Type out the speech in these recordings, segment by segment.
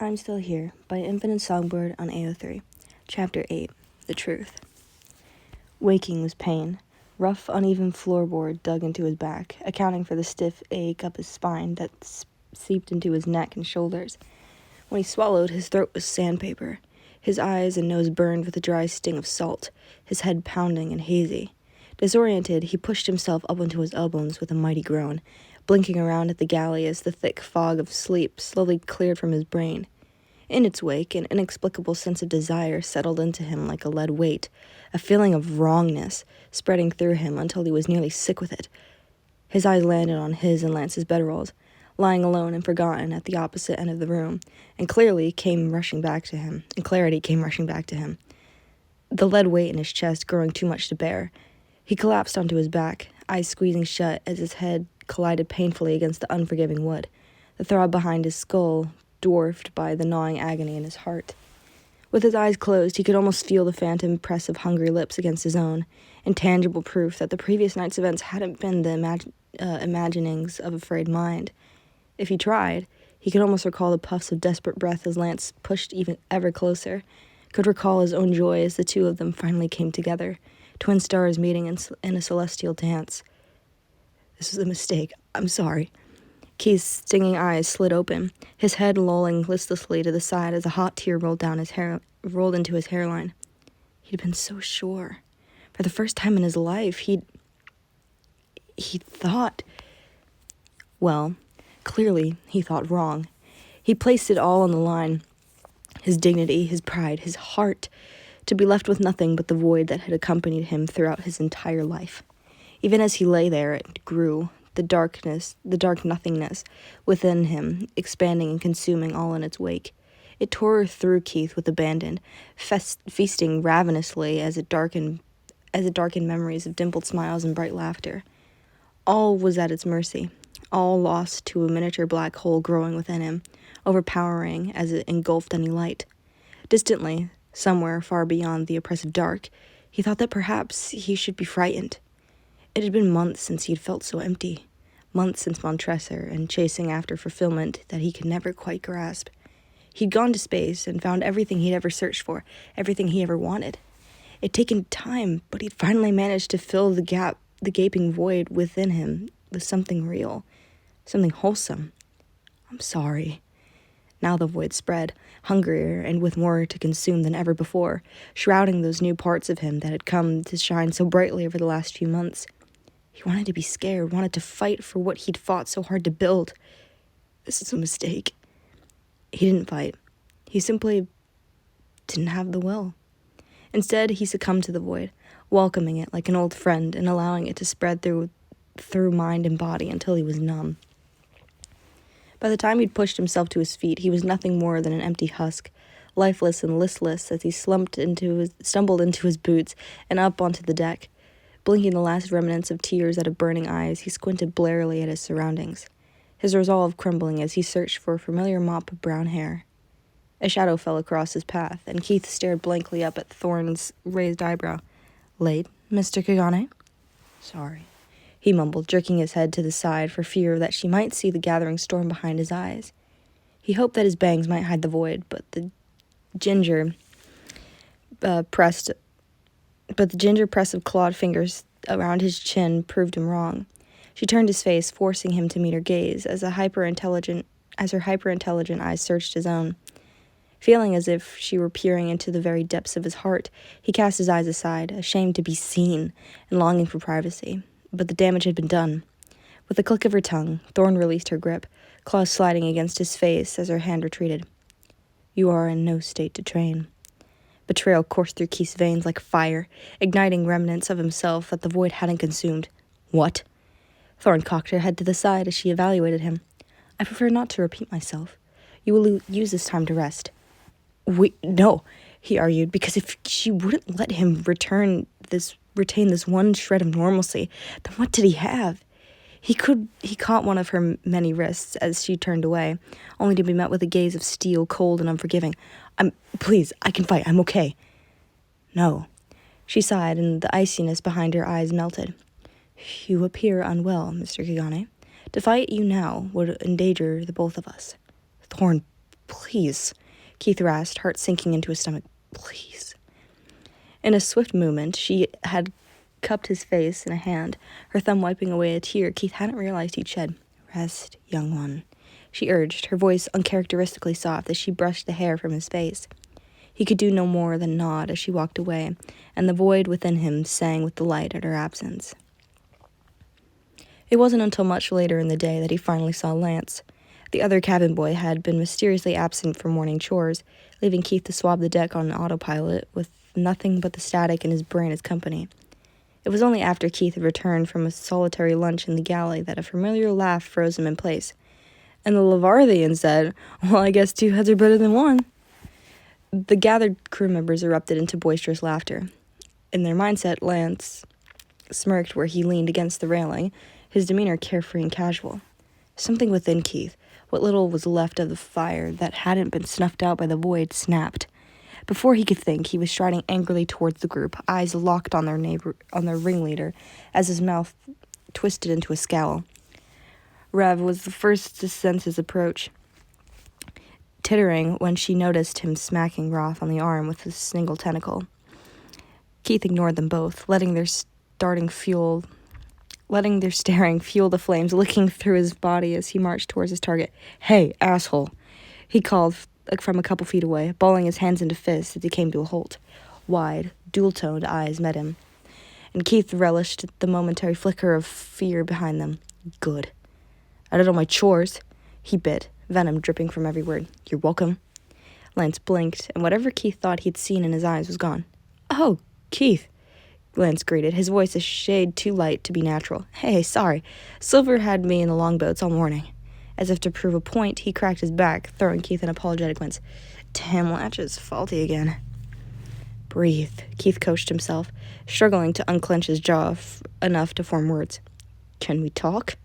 I'm Still Here by Infinite Songbird on AO3. Chapter 8, The Truth. Waking was pain. Rough, uneven floorboard dug into his back, accounting for the stiff ache up his spine that seeped into his neck and shoulders. When he swallowed, his throat was sandpaper. His eyes and nose burned with a dry sting of salt, his head pounding and hazy. Disoriented, he pushed himself up onto his elbows with a mighty groan, blinking around at the galley as the thick fog of sleep slowly cleared from his brain. In its wake, an inexplicable sense of desire settled into him like a lead weight, a feeling of wrongness spreading through him until he was nearly sick with it. His eyes landed on his and Lance's bedrolls, lying alone and forgotten at the opposite end of the room, and clarity came rushing back to him. The lead weight in his chest growing too much to bear. He collapsed onto his back, eyes squeezing shut as his head collided painfully against the unforgiving wood, the throb behind his skull dwarfed by the gnawing agony in his heart. With his eyes closed, he could almost feel the phantom press of hungry lips against his own, intangible proof that the previous night's events hadn't been the imaginings of a frayed mind. If he tried, he could almost recall the puffs of desperate breath as Lance pushed even ever closer, could recall his own joy as the two of them finally came together, twin stars meeting in a celestial dance. This was a mistake. I'm sorry. Keith's stinging eyes slid open, his head lolling listlessly to the side as a hot tear rolled into his hairline. He'd been so sure. For the first time in his life, he thought... Well, clearly he thought wrong. He placed it all on the line. His dignity, his pride, his heart, to be left with nothing but the void that had accompanied him throughout his entire life. Even as he lay there, it grew, the dark nothingness within him, expanding and consuming all in its wake. It tore through Keith with abandon, feasting ravenously as it darkened memories of dimpled smiles and bright laughter. All was at its mercy, all lost to a miniature black hole growing within him, overpowering as it engulfed any light. Distantly, somewhere far beyond the oppressive dark, he thought that perhaps he should be frightened. It had been months since he had felt so empty, months since Montresor and chasing after fulfillment that he could never quite grasp. He'd gone to space and found everything he'd ever searched for, everything he ever wanted. It'd taken time, but he'd finally managed to fill the gaping void within him with something real, something wholesome. I'm sorry. Now the void spread, hungrier and with more to consume than ever before, shrouding those new parts of him that had come to shine so brightly over the last few months. He wanted to be scared, wanted to fight for what he'd fought so hard to build. This is a mistake. He didn't fight. He simply didn't have the will. Instead, he succumbed to the void, welcoming it like an old friend and allowing it to spread through mind and body until he was numb. By the time he'd pushed himself to his feet, he was nothing more than an empty husk, lifeless and listless as he stumbled into his boots and up onto the deck. Blinking the last remnants of tears out of burning eyes, he squinted blearily at his surroundings, his resolve crumbling as he searched for a familiar mop of brown hair. A shadow fell across his path, and Keith stared blankly up at Thorne's raised eyebrow. "Late, Mr. Kagane?" "Sorry," he mumbled, jerking his head to the side for fear that she might see the gathering storm behind his eyes. He hoped that his bangs might hide the void, but the ginger press of clawed fingers around his chin proved him wrong. She turned his face, forcing him to meet her gaze, as her hyper-intelligent eyes searched his own. Feeling as if she were peering into the very depths of his heart, he cast his eyes aside, ashamed to be seen and longing for privacy. But the damage had been done. With a click of her tongue, Thorne released her grip, claws sliding against his face as her hand retreated. "You are in no state to train." Betrayal coursed through Keith's veins like fire, igniting remnants of himself that the void hadn't consumed. "What?" Thorne cocked her head to the side as she evaluated him. "I prefer not to repeat myself. You will use this time to rest." No, he argued, because if she wouldn't let him retain this one shred of normalcy, then what did he have? He caught one of her many wrists as she turned away, only to be met with a gaze of steel, cold and unforgiving. Please, I can fight, I'm okay." "No." She sighed, and the iciness behind her eyes melted. "You appear unwell, Mr. Kagane. To fight you now would endanger the both of us." "Thorne, Please, Keith rasped, heart sinking into his stomach. Please. In a swift movement, she had cupped his face in a hand, her thumb wiping away a tear Keith hadn't realized he'd shed. Rest, young one, she urged, her voice uncharacteristically soft as she brushed the hair from his face. He could do no more than nod as she walked away, and the void within him sang with delight at her absence. It wasn't until much later in the day that he finally saw Lance. The other cabin boy had been mysteriously absent from morning chores, leaving Keith to swab the deck on autopilot with nothing but the static in his brain as company. It was only after Keith had returned from a solitary lunch in the galley that a familiar laugh froze him in place. And the Lavarthian said, "Well, I guess 2 heads are better than 1." The gathered crew members erupted into boisterous laughter. In their mindset, Lance smirked where he leaned against the railing, his demeanor carefree and casual. Something within Keith, what little was left of the fire that hadn't been snuffed out by the void, snapped. Before he could think, he was striding angrily towards the group, eyes locked on their ringleader, as his mouth twisted into a scowl. Rev was the first to sense his approach, tittering when she noticed him smacking Roth on the arm with his single tentacle. Keith ignored them both, letting their staring fuel the flames licking through his body as he marched towards his target. "Hey, asshole," he called from a couple feet away, balling his hands into fists as he came to a halt. Wide, dual-toned eyes met him, and Keith relished the momentary flicker of fear behind them. Good. I did all my chores, he bit, venom dripping from every word. You're welcome. Lance blinked, and whatever Keith thought he'd seen in his eyes was gone. Oh, Keith, Lance greeted, his voice a shade too light to be natural. Hey, sorry. Silver had me in the longboats all morning. As if to prove a point, he cracked his back, throwing Keith an apologetic glance. Damn, Latch is faulty again. Breathe, Keith coached himself, struggling to unclench his jaw enough to form words. Can we talk?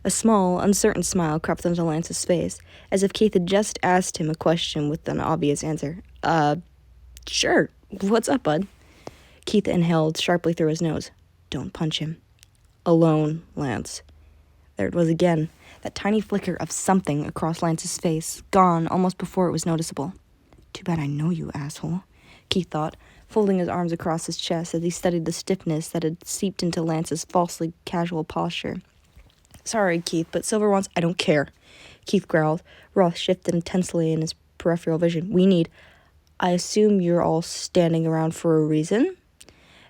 A small, uncertain smile crept onto Lance's face, as if Keith had just asked him a question with an obvious answer. Sure. What's up, bud? Keith inhaled sharply through his nose. Don't punch him. Alone, Lance. There it was again, that tiny flicker of something across Lance's face, gone almost before it was noticeable. Too bad I know you, asshole, Keith thought, folding his arms across his chest as he studied the stiffness that had seeped into Lance's falsely casual posture. Sorry, Keith, but Silver wants... I don't care, Keith growled. Roth shifted intensely in his peripheral vision. We need... I assume you're all standing around for a reason?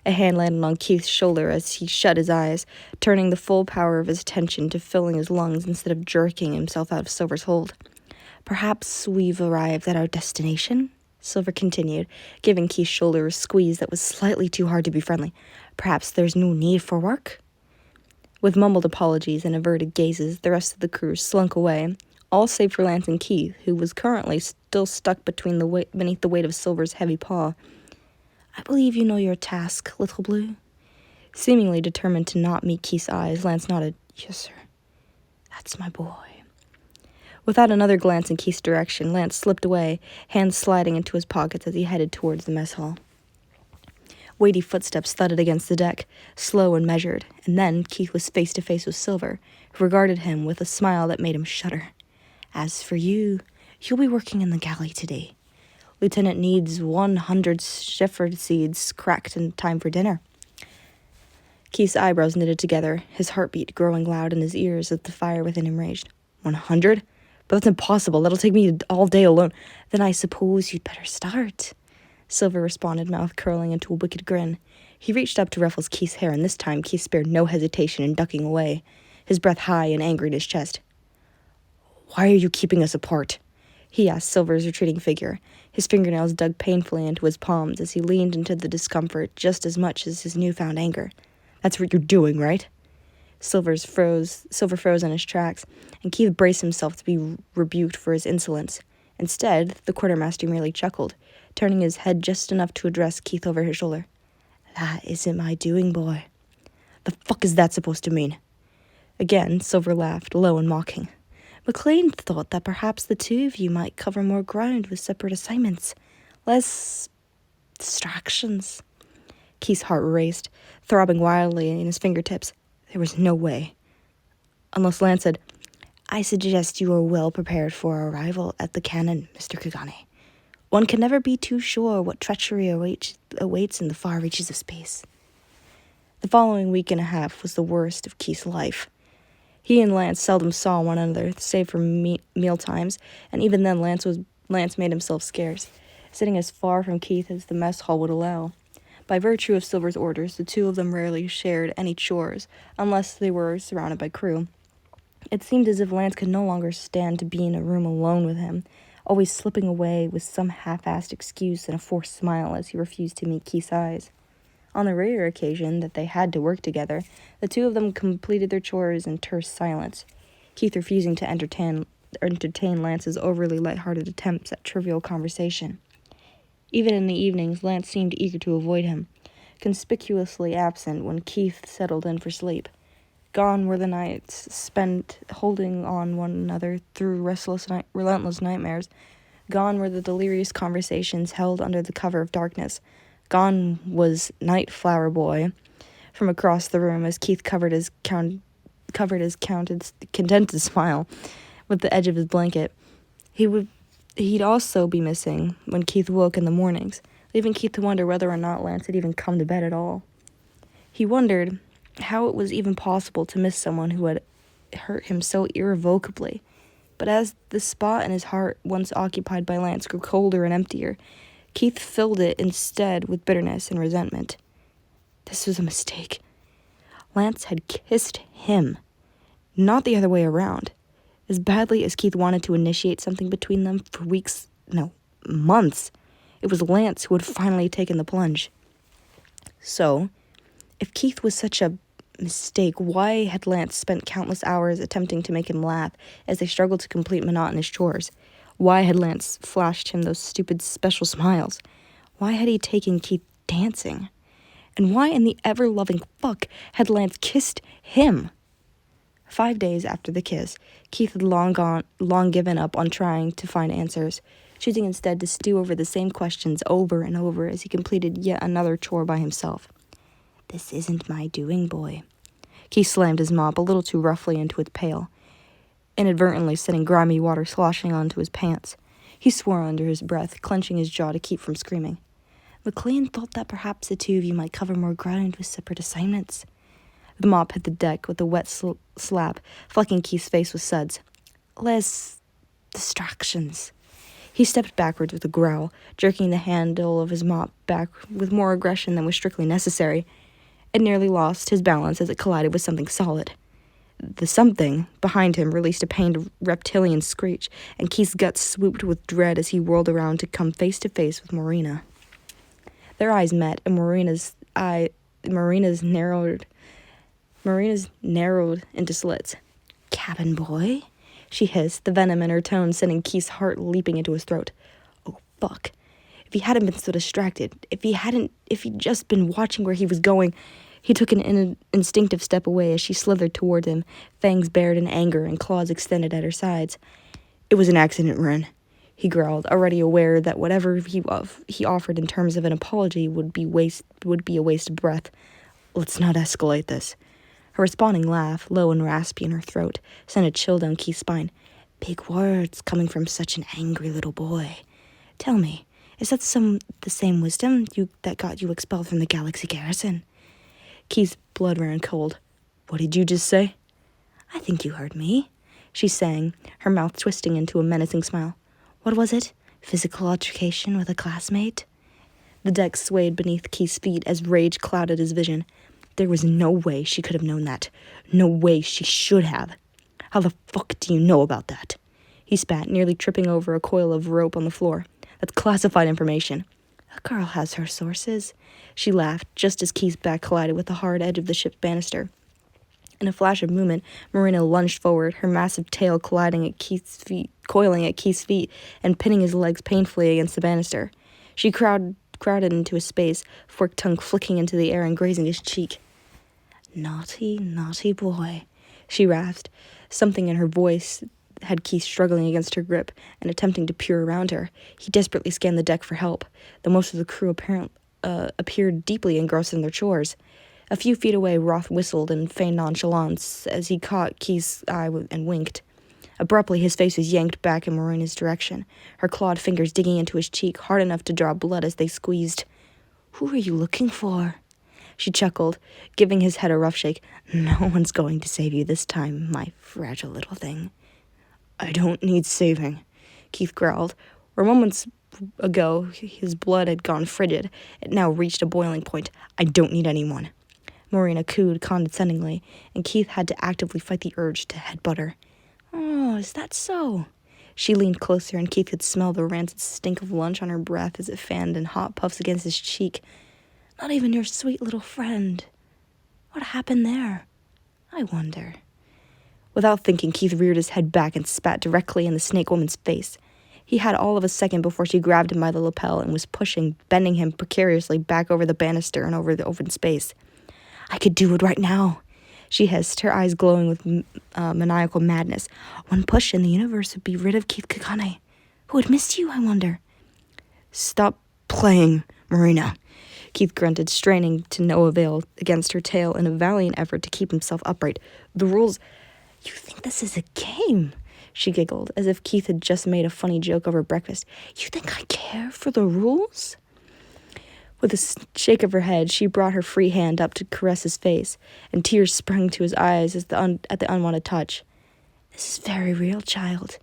A hand landed on Keith's shoulder as he shut his eyes, turning the full power of his attention to filling his lungs instead of jerking himself out of Silver's hold. Perhaps we've arrived at our destination? Silver continued, giving Keith's shoulder a squeeze that was slightly too hard to be friendly. Perhaps there's no need for work? With mumbled apologies and averted gazes, the rest of the crew slunk away, all save for Lance and Keith, who was currently still stuck beneath the weight of Silver's heavy paw. I believe you know your task, Little Blue. Seemingly determined to not meet Keith's eyes, Lance nodded. Yes, sir. That's my boy. Without another glance in Keith's direction, Lance slipped away, hands sliding into his pockets as he headed towards the mess hall. Weighty footsteps thudded against the deck, slow and measured, and then Keith was face to face with Silver, who regarded him with a smile that made him shudder. As for you, you'll be working in the galley today. Lieutenant needs 100 shepherd seeds cracked in time for dinner. Keith's eyebrows knitted together, his heartbeat growing loud in his ears as the fire within him raged. 100? But that's impossible. That'll take me all day alone. Then I suppose you'd better start, Silver responded, mouth curling into a wicked grin. He reached up to ruffle Keith's hair, and this time Keith spared no hesitation in ducking away, his breath high and angry in his chest. Why are you keeping us apart? He asked Silver's retreating figure. His fingernails dug painfully into his palms as he leaned into the discomfort just as much as his newfound anger. That's what you're doing, right? Silver froze in his tracks, and Keith braced himself to be rebuked for his insolence. Instead, the quartermaster merely chuckled, turning his head just enough to address Keith over his shoulder. That isn't my doing, boy. The fuck is that supposed to mean? Again, Silver laughed, low and mocking. McLean thought that perhaps the two of you might cover more ground with separate assignments. Less distractions. Keith's heart raced, throbbing wildly in his fingertips. There was no way. Unless Lance said, I suggest you are well prepared for our arrival at the cannon, Mr. Kagane. One can never be too sure what treachery awaits in the far reaches of space. The following week and a half was the worst of Keith's life. He and Lance seldom saw one another, save for meal times, and even then Lance made himself scarce, sitting as far from Keith as the mess hall would allow. By virtue of Silver's orders, the two of them rarely shared any chores, unless they were surrounded by crew. It seemed as if Lance could no longer stand to be in a room alone with him, always slipping away with some half-assed excuse and a forced smile as he refused to meet Keith's eyes. On the rare occasion that they had to work together, the two of them completed their chores in terse silence, Keith refusing to entertain Lance's overly light-hearted attempts at trivial conversation. Even in the evenings, Lance seemed eager to avoid him, conspicuously absent when Keith settled in for sleep. Gone were the nights spent holding on one another through relentless nightmares. Gone were the delirious conversations held under the cover of darkness. Gone was Night Flower Boy from across the room as Keith covered his contented smile with the edge of his blanket. He'd also be missing when Keith woke in the mornings, leaving Keith to wonder whether or not Lance had even come to bed at all. He wondered how it was even possible to miss someone who had hurt him so irrevocably. But as the spot in his heart once occupied by Lance grew colder and emptier, Keith filled it instead with bitterness and resentment. This was a mistake. Lance had kissed him, not the other way around. As badly as Keith wanted to initiate something between them for months, it was Lance who had finally taken the plunge. So, if Keith was such a mistake, why had Lance spent countless hours attempting to make him laugh as they struggled to complete monotonous chores? Why had Lance flashed him those stupid special smiles? Why had he taken Keith dancing? And why in the ever-loving fuck had Lance kissed him? 5 days after the kiss, Keith had long given up on trying to find answers, choosing instead to stew over the same questions over and over as he completed yet another chore by himself. This isn't my doing, boy. Keith slammed his mop a little too roughly into its pail, inadvertently sending grimy water sloshing onto his pants. He swore under his breath, clenching his jaw to keep from screaming. McLean thought that perhaps the two of you might cover more ground with separate assignments. The mop hit the deck with a wet slap, flecking Keith's face with suds. Less distractions. He stepped backwards with a growl, jerking the handle of his mop back with more aggression than was strictly necessary. It nearly lost his balance as it collided with something solid. The something behind him released a pained reptilian screech, and Keith's guts swooped with dread as he whirled around to come face to face with Morena. Their eyes met, and Morena's narrowed into slits. Cabin boy? She hissed, the venom in her tone sending Keith's heart leaping into his throat. Oh, fuck. If he hadn't been so distracted, if he'd just been watching where he was going. He took an instinctive step away as she slithered toward him, fangs bared in anger and claws extended at her sides. It was an accident, Ren, he growled, already aware that whatever he offered in terms of an apology would be a waste of breath. Let's not escalate this. Her responding laugh, low and raspy in her throat, sent a chill down Keith's spine. Big words coming from such an angry little boy. Tell me, is that the same wisdom that got you expelled from the Galaxy Garrison? Keith's blood ran cold. What did you just say? I think you heard me, she sang, her mouth twisting into a menacing smile. What was it? Physical altercation with a classmate? The deck swayed beneath Keith's feet as rage clouded his vision. There was no way she could have known that. No way she should have. How the fuck do you know about that? He spat, nearly tripping over a coil of rope on the floor. That's classified information. A girl has her sources. She laughed, just as Keith's back collided with the hard edge of the ship's banister. In a flash of movement, Morena lunged forward, her massive tail coiling at Keith's feet, and pinning his legs painfully against the banister. She crowded into his space, forked tongue flicking into the air and grazing his cheek. Naughty, naughty boy, she rasped. Something in her voice had Keith struggling against her grip and attempting to peer around her. He desperately scanned the deck for help, though most of the crew appeared deeply engrossed in their chores. A few feet away, Roth whistled in feigned nonchalance as he caught Keith's eye and winked. Abruptly, his face was yanked back in Morena's direction, her clawed fingers digging into his cheek hard enough to draw blood as they squeezed. "Who are you looking for?" She chuckled, giving his head a rough shake. "No one's going to save you this time, my fragile little thing." "I don't need saving," Keith growled. Where moments ago his blood had gone frigid, it now reached a boiling point. "I don't need anyone." Morena cooed condescendingly, and Keith had to actively fight the urge to headbutt her. "Oh, is that so?" She leaned closer, and Keith could smell the rancid stink of lunch on her breath as it fanned in hot puffs against his cheek. "Not even your sweet little friend. What happened there? I wonder." Without thinking, Keith reared his head back and spat directly in the snake woman's face. He had all of a second before she grabbed him by the lapel and was pushing, bending him precariously back over the banister and over the open space. "I could do it right now," she hissed, her eyes glowing with maniacal madness. "One push and the universe would be rid of Keith Kakane. Who had missed you, I wonder?" "Stop playing, Morena," Keith grunted, straining to no avail against her tail in a valiant effort to keep himself upright. "The rules—" "You think this is a game?" She giggled, as if Keith had just made a funny joke over breakfast. "You think I care for the rules?" With a shake of her head, she brought her free hand up to caress his face, and tears sprang to his eyes at the unwanted touch. "This is very real, child.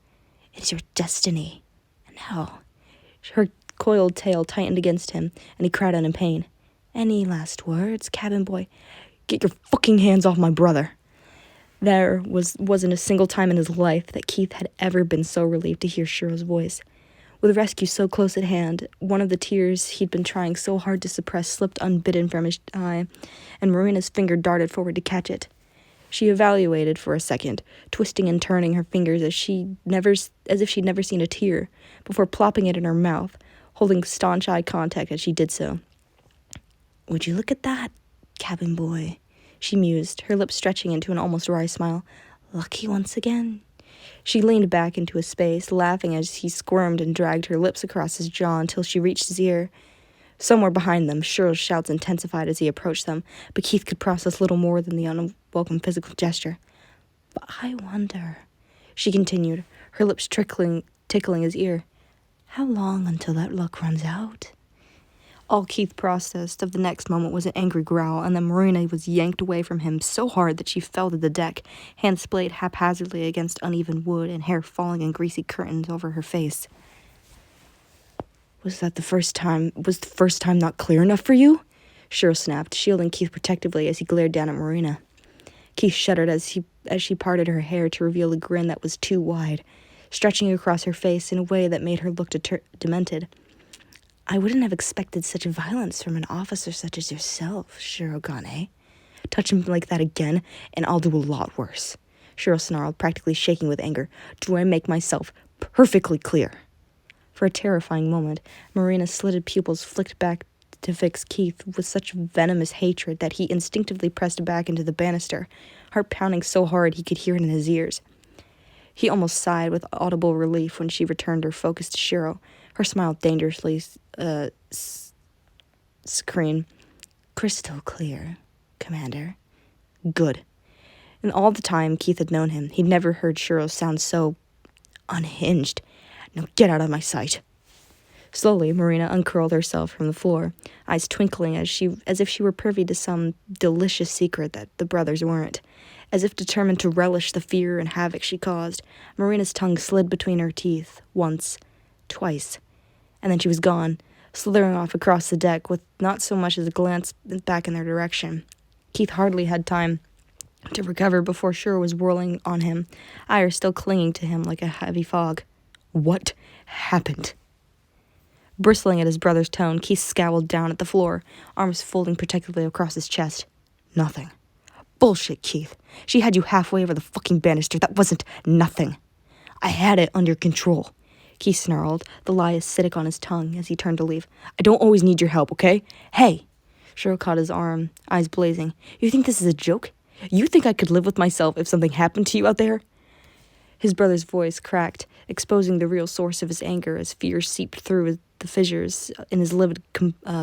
It is your destiny. And now..." Her coiled tail tightened against him, and he cried out in pain. "Any last words, cabin boy?" "Get your fucking hands off my brother!" There wasn't a single time in his life that Keith had ever been so relieved to hear Shiro's voice. With rescue so close at hand, one of the tears he'd been trying so hard to suppress slipped unbidden from his eye, and Morena's finger darted forward to catch it. She evaluated for a second, twisting and turning her fingers as if she'd never seen a tear, before plopping it in her mouth, holding staunch eye contact as she did so. "Would you look at that, cabin boy?" she mused, her lips stretching into an almost wry smile. "Lucky once again." She leaned back into his space, laughing as he squirmed and dragged her lips across his jaw until she reached his ear. Somewhere behind them, Shiro's shouts intensified as he approached them, but Keith could process little more than the unwelcome physical gesture. "But I wonder," she continued, her lips tickling his ear, "how long until that luck runs out?" All Keith processed of the next moment was an angry growl, and then Morena was yanked away from him so hard that she fell to the deck, hands splayed haphazardly against uneven wood and hair falling in greasy curtains over her face. Was the first time not clear enough for you?" Shiro snapped, shielding Keith protectively as he glared down at Morena. Keith shuddered as she parted her hair to reveal a grin that was too wide, stretching across her face in a way that made her look demented. "I wouldn't have expected such violence from an officer such as yourself, Shirogane. Touch him like that again, and I'll do a lot worse." Shiro snarled, practically shaking with anger. "Do I make myself perfectly clear?" For a terrifying moment, Morena's slitted pupils flicked back to fix Keith with such venomous hatred that he instinctively pressed back into the banister, heart pounding so hard he could hear it in his ears. He almost sighed with audible relief when she returned her focus to Shiro, her smile dangerously serene. "Crystal clear, Commander." "Good." And all the time Keith had known him, he'd never heard Shiro sound so unhinged. "Now get out of my sight." Slowly, Morena uncurled herself from the floor, eyes twinkling as if she were privy to some delicious secret that the brothers weren't. As if determined to relish the fear and havoc she caused, Morena's tongue slid between her teeth, once, twice, and then she was gone, slithering off across the deck with not so much as a glance back in their direction. Keith hardly had time to recover before Shiro was whirling on him, ire still clinging to him like a heavy fog. "What happened?" Bristling at his brother's tone, Keith scowled down at the floor, arms folding protectively across his chest. "Nothing." "Bullshit, Keith. She had you halfway over the fucking banister. That wasn't nothing." "I had it under control," Keith snarled, the lie acidic on his tongue as he turned to leave. "I don't always need your help, okay? Hey!" Shiro caught his arm, eyes blazing. "You think this is a joke? You think I could live with myself if something happened to you out there?" His brother's voice cracked, exposing the real source of his anger as fear seeped through the fissures in his livid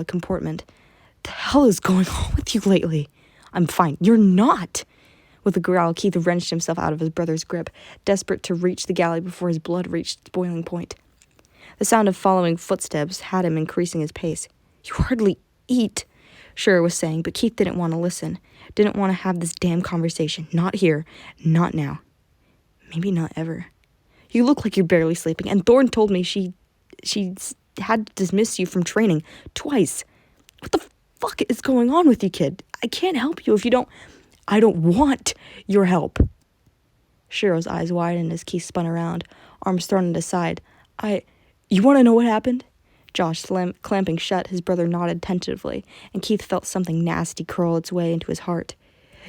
comportment. "The hell is going on with you lately?" "I'm fine." "You're not." With a growl, Keith wrenched himself out of his brother's grip, desperate to reach the galley before his blood reached its boiling point. The sound of following footsteps had him increasing his pace. "You hardly eat," Shura was saying, but Keith didn't want to listen. Didn't want to have this damn conversation. Not here. Not now. Maybe not ever. "You look like you're barely sleeping, and Thorne told me she had to dismiss you from training twice. What the fuck is going on with you, kid? I can't help you if you don't... I don't want your help." Shiro's eyes widened as Keith spun around, arms thrown at his side. You want to know what happened?" Josh clamping shut, his brother nodded tentatively, and Keith felt something nasty curl its way into his heart.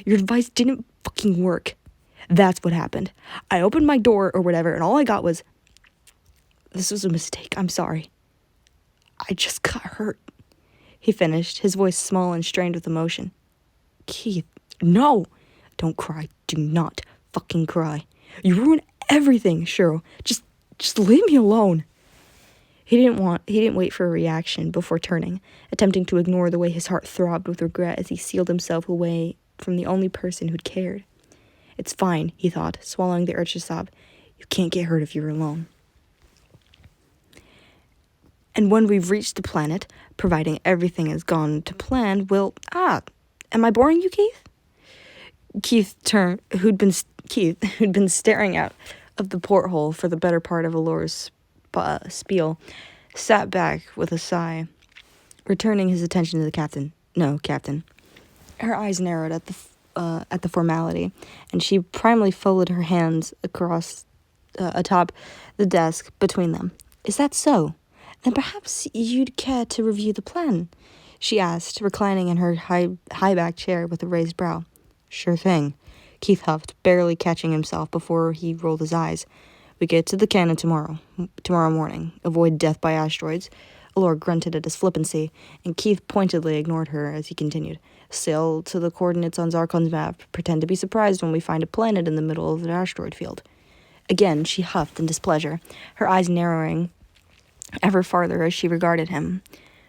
"Your advice didn't fucking work. That's what happened. I opened my door or whatever, and all I got was... This was a mistake. I'm sorry. I just got hurt," he finished, his voice small and strained with emotion. "Keith, no! Don't cry. Do not fucking cry. You ruined everything, Shiro. Just leave me alone." He didn't wait for a reaction before turning, attempting to ignore the way his heart throbbed with regret as he sealed himself away from the only person who'd cared. "It's fine," he thought, swallowing the urge to sob. "You can't get hurt if you're alone. And when we've reached the planet, providing everything has gone to plan, we'll... am I boring you, Keith?" Keith, who'd been staring out of the porthole for the better part of Allura's spiel, sat back with a sigh, returning his attention to the captain. "No, Captain." Her eyes narrowed at the formality, and she primly folded her hands across atop the desk between them. "Is that so? Then perhaps you'd care to review the plan?" she asked, reclining in her high-backed chair with a raised brow. "Sure thing," Keith huffed, barely catching himself before he rolled his eyes. "We get to the cannon tomorrow morning. Avoid death by asteroids." Allura grunted at his flippancy, and Keith pointedly ignored her as he continued. "Sail to the coordinates on Zarkon's map. Pretend to be surprised when we find a planet in the middle of the asteroid field." Again, she huffed in displeasure, her eyes narrowing ever farther as she regarded him.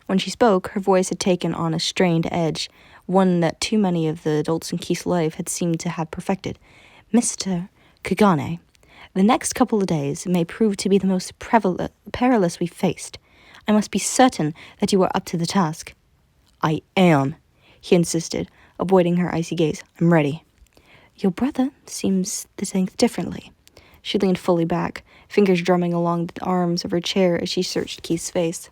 When she spoke, her voice had taken on a strained edge, one that too many of the adults in Keith's life had seemed to have perfected. "Mr. Kagane, the next couple of days may prove to be the most perilous we've faced. I must be certain that you are up to the task." "I am," he insisted, avoiding her icy gaze. "I'm ready." "Your brother seems to think differently." She leaned fully back, fingers drumming along the arms of her chair as she searched Keith's face.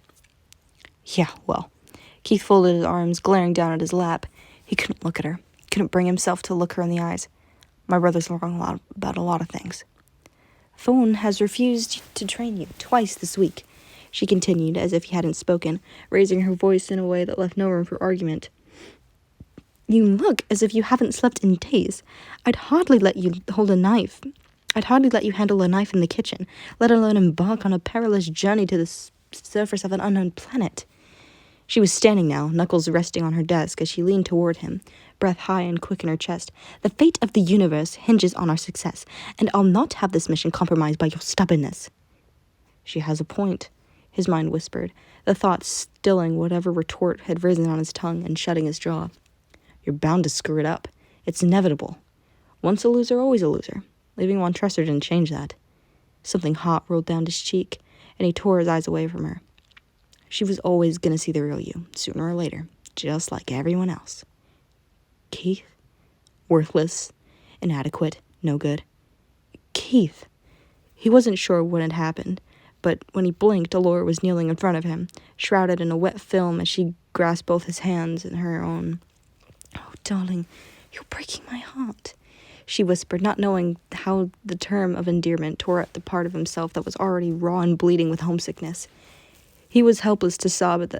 "Yeah, well." Keith folded his arms, glaring down at his lap. He couldn't look at her, couldn't bring himself to look her in the eyes. "My brother's wrong about a lot of things." "Thorne has refused to train you twice this week," she continued, as if he hadn't spoken, raising her voice in a way that left no room for argument. "You look as if you haven't slept in days. I'd hardly let you handle a knife in the kitchen, let alone embark on a perilous journey to the surface of an unknown planet." She was standing now, knuckles resting on her desk as she leaned toward him, breath high and quick in her chest. "The fate of the universe hinges on our success, and I'll not have this mission compromised by your stubbornness." "She has a point," his mind whispered, the thought stilling whatever retort had risen on his tongue and shutting his jaw. "You're bound to screw it up. It's inevitable. Once a loser, always a loser. Leaving Von Tresser didn't change that." Something hot rolled down his cheek, and he tore his eyes away from her. "She was always going to see the real you, sooner or later, just like everyone else." Keith? Worthless, inadequate, no good. Keith. He wasn't sure what had happened, but when he blinked, Allura was kneeling in front of him, shrouded in a wet film as she grasped both his hands in her own. "Oh, darling, you're breaking my heart," she whispered, not knowing how the term of endearment tore at the part of himself that was already raw and bleeding with homesickness. He was helpless to sob the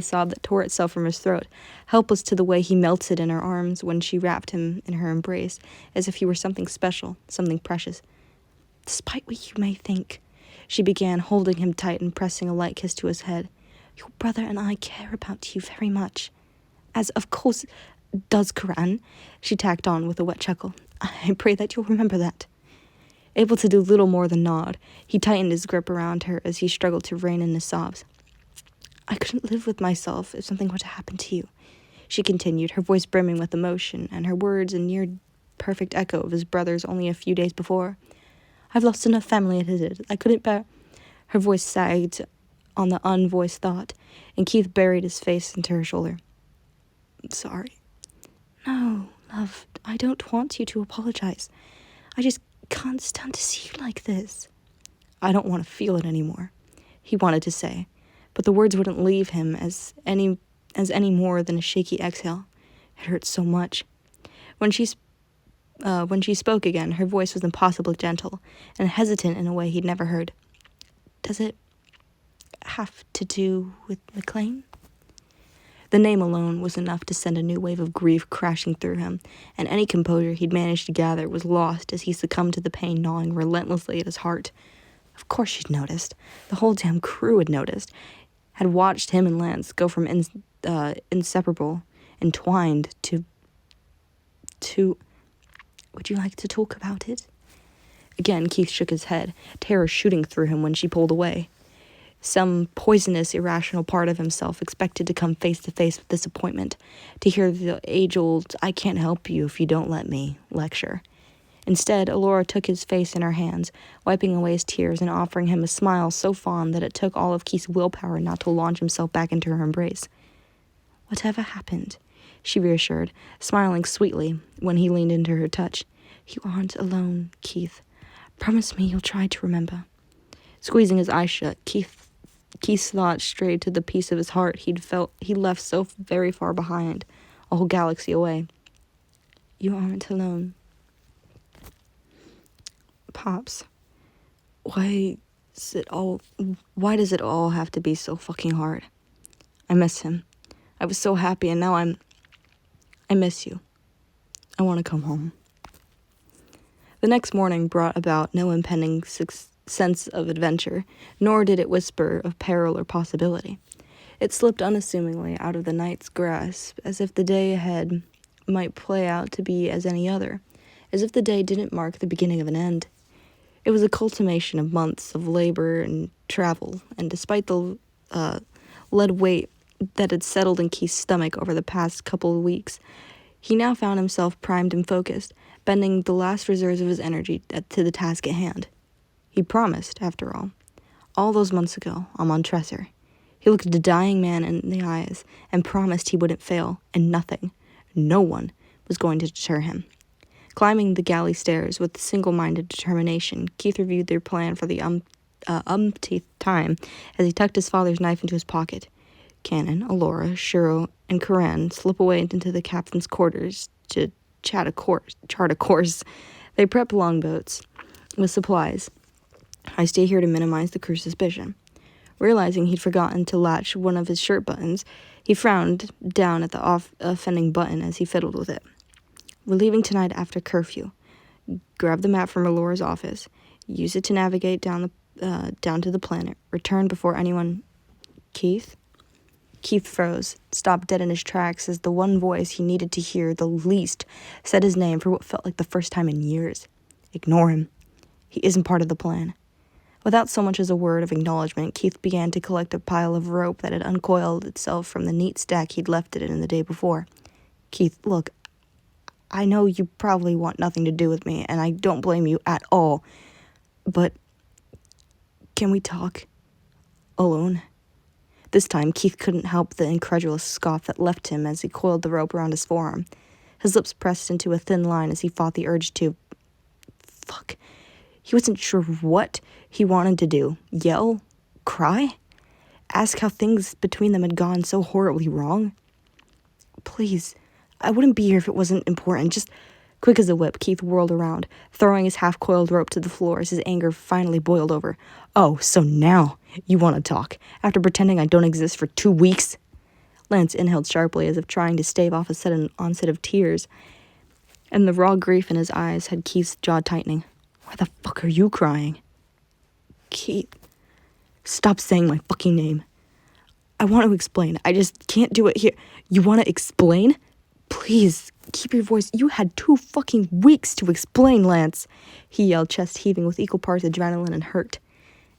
sob that tore itself from his throat, helpless to the way he melted in her arms when she wrapped him in her embrace, as if he were something special, something precious. "Despite what you may think," she began, holding him tight and pressing a light kiss to his head, "your brother and I care about you very much. As, of course, does Karan," she tacked on with a wet chuckle. "I pray that you'll remember that." Able to do little more than nod, he tightened his grip around her as he struggled to rein in his sobs. "I couldn't live with myself if something were to happen to you," she continued, her voice brimming with emotion, and her words a near-perfect echo of his brother's only a few days before. I've lost enough family as it is. I couldn't bear... Her voice sagged on the unvoiced thought, and Keith buried his face into her shoulder. Sorry. No, love, I don't want you to apologize. I just can't stand to see you like this. I don't want to feel it anymore, he wanted to say, but the words wouldn't leave him as any more than a shaky exhale. It hurt so much. When she spoke again, her voice was impossibly gentle and hesitant in a way he'd never heard. Does it have to do with McLean? The name alone was enough to send a new wave of grief crashing through him, and any composure he'd managed to gather was lost as he succumbed to the pain gnawing relentlessly at his heart. Of course she'd noticed. The whole damn crew had noticed. Had watched him and Lance go from inseparable, entwined to... Would you like to talk about it? Again, Keith shook his head, terror shooting through him when she pulled away. Some poisonous, irrational part of himself expected to come face to face with disappointment, to hear the age-old, I can't help you if you don't let me, lecture. Instead, Allura took his face in her hands, wiping away his tears and offering him a smile so fond that it took all of Keith's willpower not to launch himself back into her embrace. Whatever happened, she reassured, smiling sweetly when he leaned into her touch. You aren't alone, Keith. Promise me you'll try to remember. Squeezing his eyes shut, Keith's thoughts strayed to the piece of his heart he left so very far behind, a whole galaxy away. You aren't alone. Pops, why does it all have to be so fucking hard? I miss him. I was so happy, and now I miss you. I want to come home. The next morning brought about no impending sense of adventure, nor did it whisper of peril or possibility. It slipped unassumingly out of the night's grasp, as if the day ahead might play out to be as any other, as if the day didn't mark the beginning of an end. It was a culmination of months of labor and travel, and despite the lead weight that had settled in Keith's stomach over the past couple of weeks, he now found himself primed and focused, bending the last reserves of his energy to the task at hand. He promised, after all those months ago, on Montresor. He looked the dying man in the eyes and promised he wouldn't fail, and nothing, no one, was going to deter him. Climbing the galley stairs with single-minded determination, Keith reviewed their plan for the umpteenth time as he tucked his father's knife into his pocket. Cannon, Allura, Shiro, and Coran slip away into the captain's quarters to chart a course. They prep longboats with supplies. I stay here to minimize the crew's suspicion. Realizing he'd forgotten to latch one of his shirt buttons, he frowned down at the offending button as he fiddled with it. We're leaving tonight after curfew. Grab the map from Allura's office. Use it to navigate down to the planet. Return before anyone... Keith? Keith froze, stopped dead in his tracks as the one voice he needed to hear the least said his name for what felt like the first time in years. Ignore him. He isn't part of the plan. Without so much as a word of acknowledgement, Keith began to collect a pile of rope that had uncoiled itself from the neat stack he'd left it in the day before. Keith, look, I know you probably want nothing to do with me, and I don't blame you at all, but can we talk alone? This time, Keith couldn't help the incredulous scoff that left him as he coiled the rope around his forearm. His lips pressed into a thin line as he fought the urge to... Fuck. He wasn't sure what he wanted to do. Yell? Cry? Ask how things between them had gone so horribly wrong? Please, I wouldn't be here if it wasn't important. Just... Quick as a whip, Keith whirled around, throwing his half-coiled rope to the floor as his anger finally boiled over. Oh, so now you want to talk, after pretending I don't exist for 2 weeks? Lance inhaled sharply as if trying to stave off a sudden onset of tears, and the raw grief in his eyes had Keith's jaw tightening. Why the fuck are you crying? Keith, stop saying my fucking name. I want to explain. I just can't do it here. You want to explain? Please, keep your voice. You had 2 fucking weeks to explain, Lance, he yelled, chest heaving with equal parts adrenaline and hurt.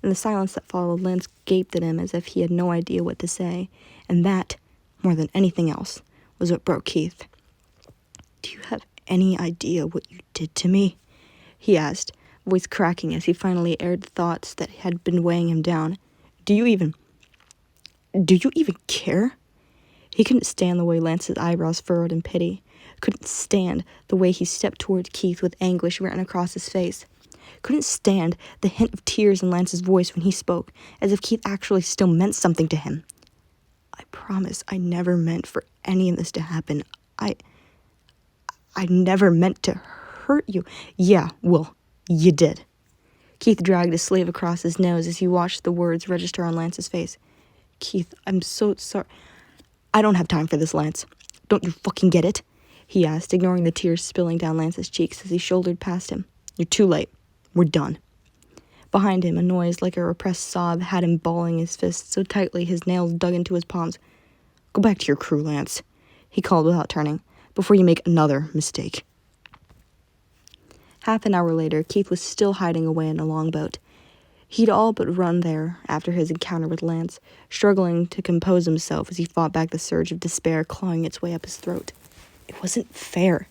In the silence that followed, Lance gaped at him as if he had no idea what to say, and that, more than anything else, was what broke Keith. "Do you have any idea what you did to me?" he asked, voice cracking as he finally aired the thoughts that had been weighing him down. Do you even care?" He couldn't stand the way Lance's eyebrows furrowed in pity. Couldn't stand the way he stepped toward Keith with anguish written across his face. Couldn't stand the hint of tears in Lance's voice when he spoke, as if Keith actually still meant something to him. "I promise I never meant for any of this to happen. I never meant to hurt you." "Yeah, well, you did." Keith dragged his sleeve across his nose as he watched the words register on Lance's face. "Keith, I'm so sorry. I don't have time for this, Lance. Don't you fucking get it?" he asked, ignoring the tears spilling down Lance's cheeks as he shouldered past him. "You're too late. We're done." Behind him, a noise like a repressed sob had him balling his fists so tightly his nails dug into his palms. "Go back to your crew, Lance," he called without turning, "before you make another mistake." Half an hour later, Keith was still hiding away in a longboat. He'd all but run there after his encounter with Lance, struggling to compose himself as he fought back the surge of despair clawing its way up his throat. It wasn't fair.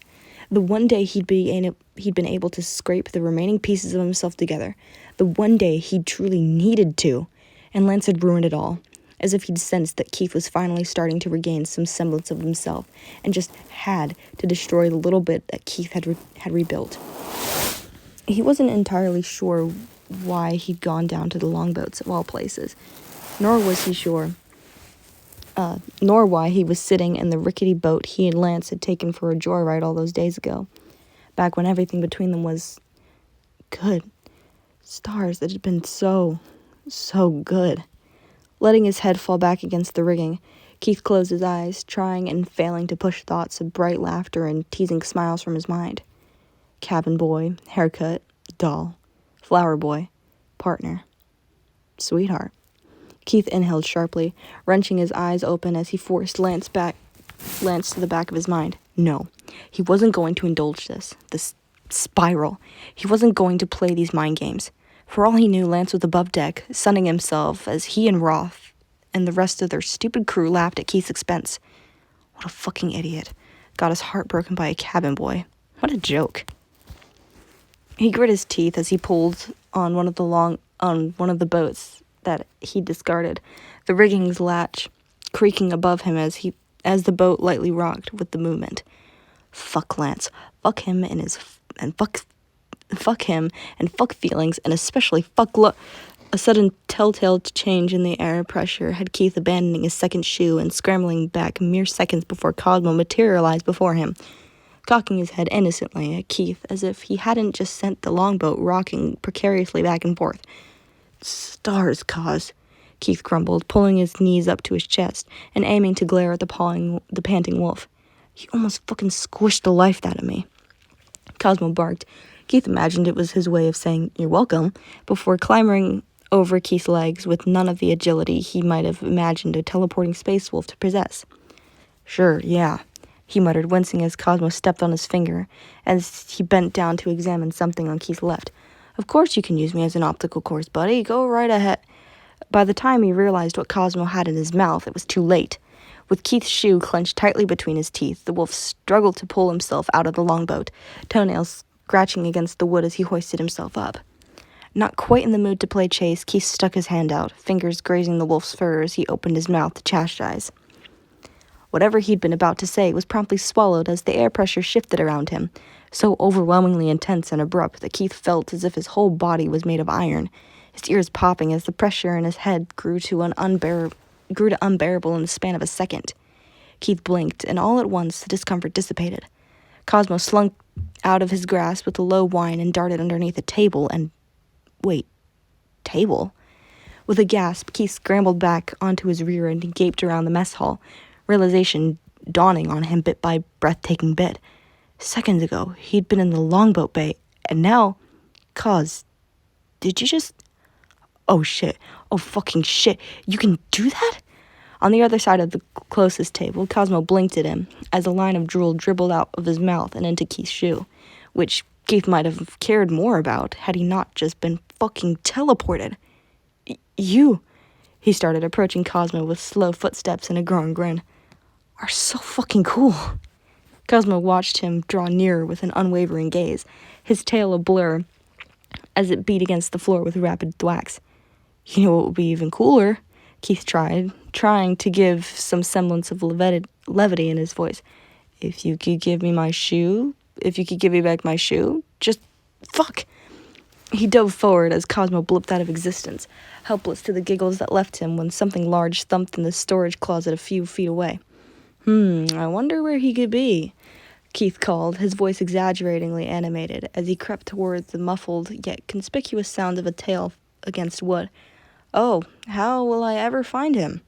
The one day he'd been able to scrape the remaining pieces of himself together, the one day he truly needed to, and Lance had ruined it all, as if he'd sensed that Keith was finally starting to regain some semblance of himself, and just had to destroy the little bit that Keith had rebuilt. He wasn't entirely sure why he'd gone down to the longboats of all places, nor was he sure, nor why he was sitting in the rickety boat he and Lance had taken for a joyride all those days ago, back when everything between them was good. Stars that had been so good. Letting his head fall back against the rigging, Keith closed his eyes, trying and failing to push thoughts of bright laughter and teasing smiles from his mind. Cabin boy, haircut, doll, flower boy, partner, sweetheart. Keith inhaled sharply, wrenching his eyes open as he forced Lance to the back of his mind. No, he wasn't going to indulge this spiral. He wasn't going to play these mind games. For all he knew, Lance was above deck, sunning himself as he and Roth and the rest of their stupid crew laughed at Keith's expense. What a fucking idiot. Got his heart broken by a cabin boy. What a joke. He grit his teeth as he pulled on one of the boats that he discarded, the rigging's latch creaking above him as the boat lightly rocked with the movement. Fuck Lance. Fuck him and fuck feelings, and especially fuck luck. A sudden telltale change in the air pressure had Keith abandoning his second shoe and scrambling back mere seconds before Cosmo materialized before him, cocking his head innocently at Keith as if he hadn't just sent the longboat rocking precariously back and forth. "Stars, Cos," Keith grumbled, pulling his knees up to his chest and aiming to glare at the panting wolf. "You almost fucking squished the life out of me." Cosmo barked. Keith imagined it was his way of saying, "You're welcome," before clambering over Keith's legs with none of the agility he might have imagined a teleporting space wolf to possess. "Sure, yeah," he muttered, wincing as Cosmo stepped on his finger as he bent down to examine something on Keith's left. "Of course you can use me as an obstacle course, buddy. Go right ahead." By the time he realized what Cosmo had in his mouth, it was too late. With Keith's shoe clenched tightly between his teeth, the wolf struggled to pull himself out of the longboat, toenails scratching against the wood as he hoisted himself up. Not quite in the mood to play chase, Keith stuck his hand out, fingers grazing the wolf's fur as he opened his mouth to chastise. Whatever he'd been about to say was promptly swallowed as the air pressure shifted around him, so overwhelmingly intense and abrupt that Keith felt as if his whole body was made of iron, his ears popping as the pressure in his head grew to unbearable in the span of a second. Keith blinked, and all at once the discomfort dissipated. Cosmo slunk out of his grasp with a low whine and darted underneath a table and... Wait, table? With a gasp, Keith scrambled back onto his rear and gaped around the mess hall, realization dawning on him bit by breathtaking bit. Seconds ago, he'd been in the longboat bay, and now... did you just... Oh shit. Oh fucking shit. You can do that? On the other side of the closest table, Cosmo blinked at him as a line of drool dribbled out of his mouth and into Keith's shoe, which Keith might have cared more about had he not just been fucking teleported. You... He started, approaching Cosmo with slow footsteps and a growing grin. are so fucking cool. Cosmo watched him draw nearer with an unwavering gaze, his tail a blur as it beat against the floor with rapid thwacks. You know what would be even cooler? Keith tried, trying to give some semblance of levity in his voice. If you could give me back my shoe, just fuck. He dove forward as Cosmo blipped out of existence, helpless to the giggles that left him when something large thumped in the storage closet a few feet away. I wonder where he could be, Keith called, his voice exaggeratingly animated, as he crept toward the muffled yet conspicuous sound of a tail against wood. Oh, how will I ever find him?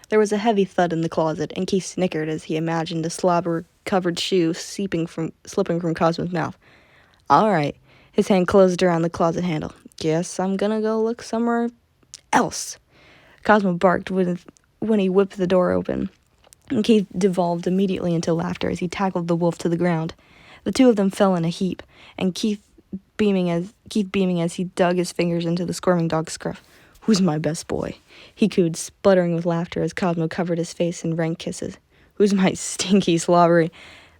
There was a heavy thud in the closet, and Keith snickered as he imagined a slobber-covered shoe slipping from Cosmo's mouth. All right. His hand closed around the closet handle. Guess I'm gonna go look somewhere else. Cosmo barked when he whipped the door open, and Keith devolved immediately into laughter as he tackled the wolf to the ground. The two of them fell in a heap, and Keith beaming as he dug his fingers into the squirming dog's scruff. Who's my best boy? He cooed, sputtering with laughter as Cosmo covered his face in rank kisses. Who's my stinky slobbery?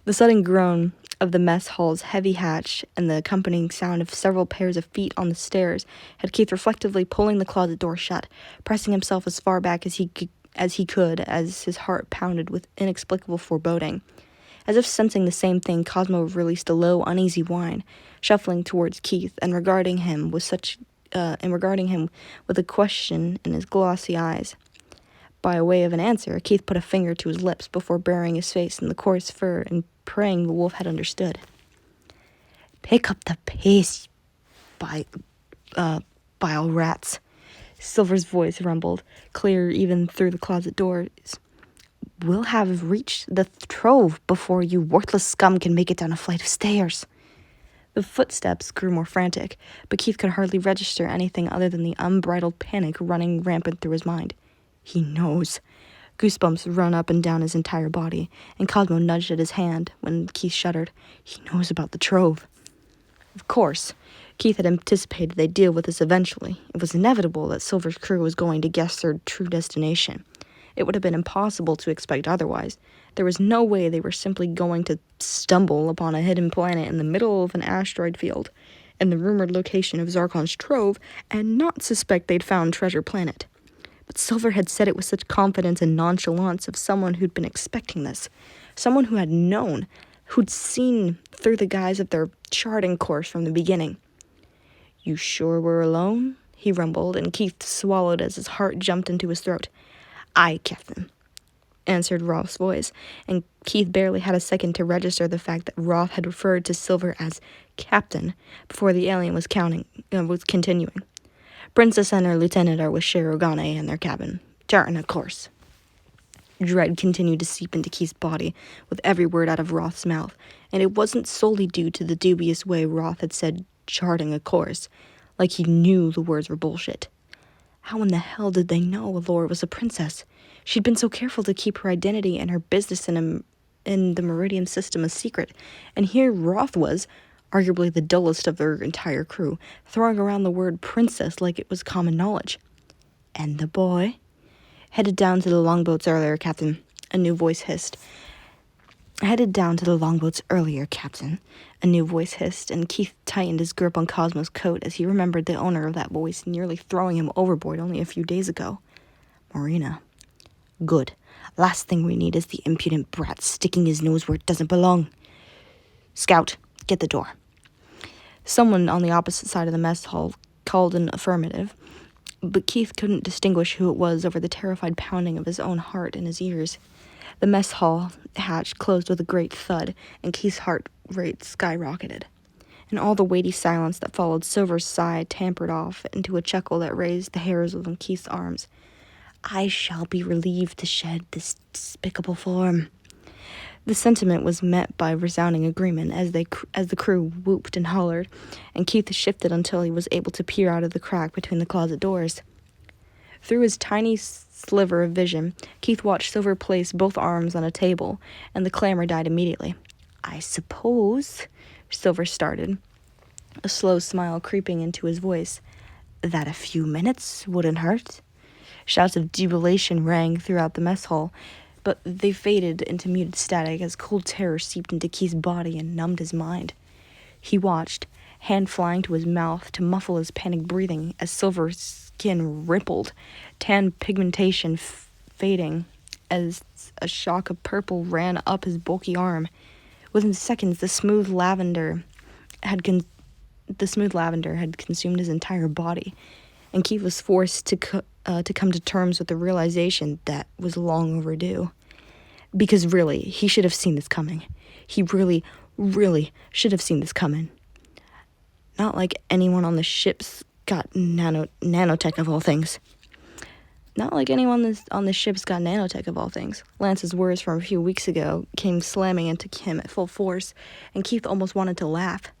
The sudden groan of the mess hall's heavy hatch and the accompanying sound of several pairs of feet on the stairs had Keith reflectively pulling the closet door shut, pressing himself as far back as he could as his heart pounded with inexplicable foreboding. As if sensing the same thing, Cosmo released a low, uneasy whine, shuffling towards Keith and regarding him with a question in his glossy eyes. By way of an answer, Keith put a finger to his lips before burying his face in the coarse fur and praying the wolf had understood. Pick up the pace, bile rats. Silver's voice rumbled, clear even through the closet doors. We'll have reached the trove before you worthless scum can make it down a flight of stairs. The footsteps grew more frantic, but Keith could hardly register anything other than the unbridled panic running rampant through his mind. He knows. Goosebumps run up and down his entire body, and Cosmo nudged at his hand when Keith shuddered. He knows about the trove. Of course, Keith had anticipated they'd deal with this eventually. It was inevitable that Silver's crew was going to guess their true destination. It would have been impossible to expect otherwise. There was no way they were simply going to stumble upon a hidden planet in the middle of an asteroid field, and the rumored location of Zarkon's trove, and not suspect they'd found Treasure Planet. But Silver had said it with such confidence and nonchalance of someone who'd been expecting this, someone who had known, who'd seen through the guise of their charting course from the beginning. You sure we're alone? He rumbled, and Keith swallowed as his heart jumped into his throat. Aye, Captain, answered Roth's voice, and Keith barely had a second to register the fact that Roth had referred to Silver as Captain before the alien was continuing. Princess and her lieutenant are with Shirogane in their cabin, charting a course. Dread continued to seep into Keith's body with every word out of Roth's mouth, and it wasn't solely due to the dubious way Roth had said charting a course, like he knew the words were bullshit. How in the hell did they know Allura was a princess? She'd been so careful to keep her identity and her business in the Meridian system a secret, and here Roth was, arguably the dullest of their entire crew, throwing around the word princess like it was common knowledge. And the boy? Headed down to the longboats earlier, Captain, a new voice hissed. And Keith tightened his grip on Cosmo's coat as he remembered the owner of that voice nearly throwing him overboard only a few days ago. Morena. Good. Last thing we need is the impudent brat sticking his nose where it doesn't belong. Scout, get the door. Someone on the opposite side of the mess hall called an affirmative, but Keith couldn't distinguish who it was over the terrified pounding of his own heart in his ears. The mess hall hatch closed with a great thud, and Keith's heart rate skyrocketed. In all the weighty silence that followed, Silver's sigh tampered off into a chuckle that raised the hairs on Keith's arms. I shall be relieved to shed this despicable form. The sentiment was met by resounding agreement as the crew whooped and hollered, and Keith shifted until he was able to peer out of the crack between the closet doors. Through his tiny sliver of vision, Keith watched Silver place both arms on a table, and the clamor died immediately. I suppose, Silver started, a slow smile creeping into his voice, that a few minutes wouldn't hurt. Shouts of jubilation rang throughout the mess hall, but they faded into muted static as cold terror seeped into Keith's body and numbed his mind. He watched, hand flying to his mouth to muffle his panicked breathing as Silver's skin rippled, tan pigmentation fading as a shock of purple ran up his bulky arm. Within seconds, the smooth lavender had consumed his entire body, and Keith was forced to come to terms with the realization that was long overdue. Because really, he should have seen this coming. He really, really should have seen this coming. Not like anyone on the ship's got nanotech of all things. Not like anyone on the ship's got nanotech of all things. Lance's words from a few weeks ago came slamming into him at full force, and Keith almost wanted to laugh.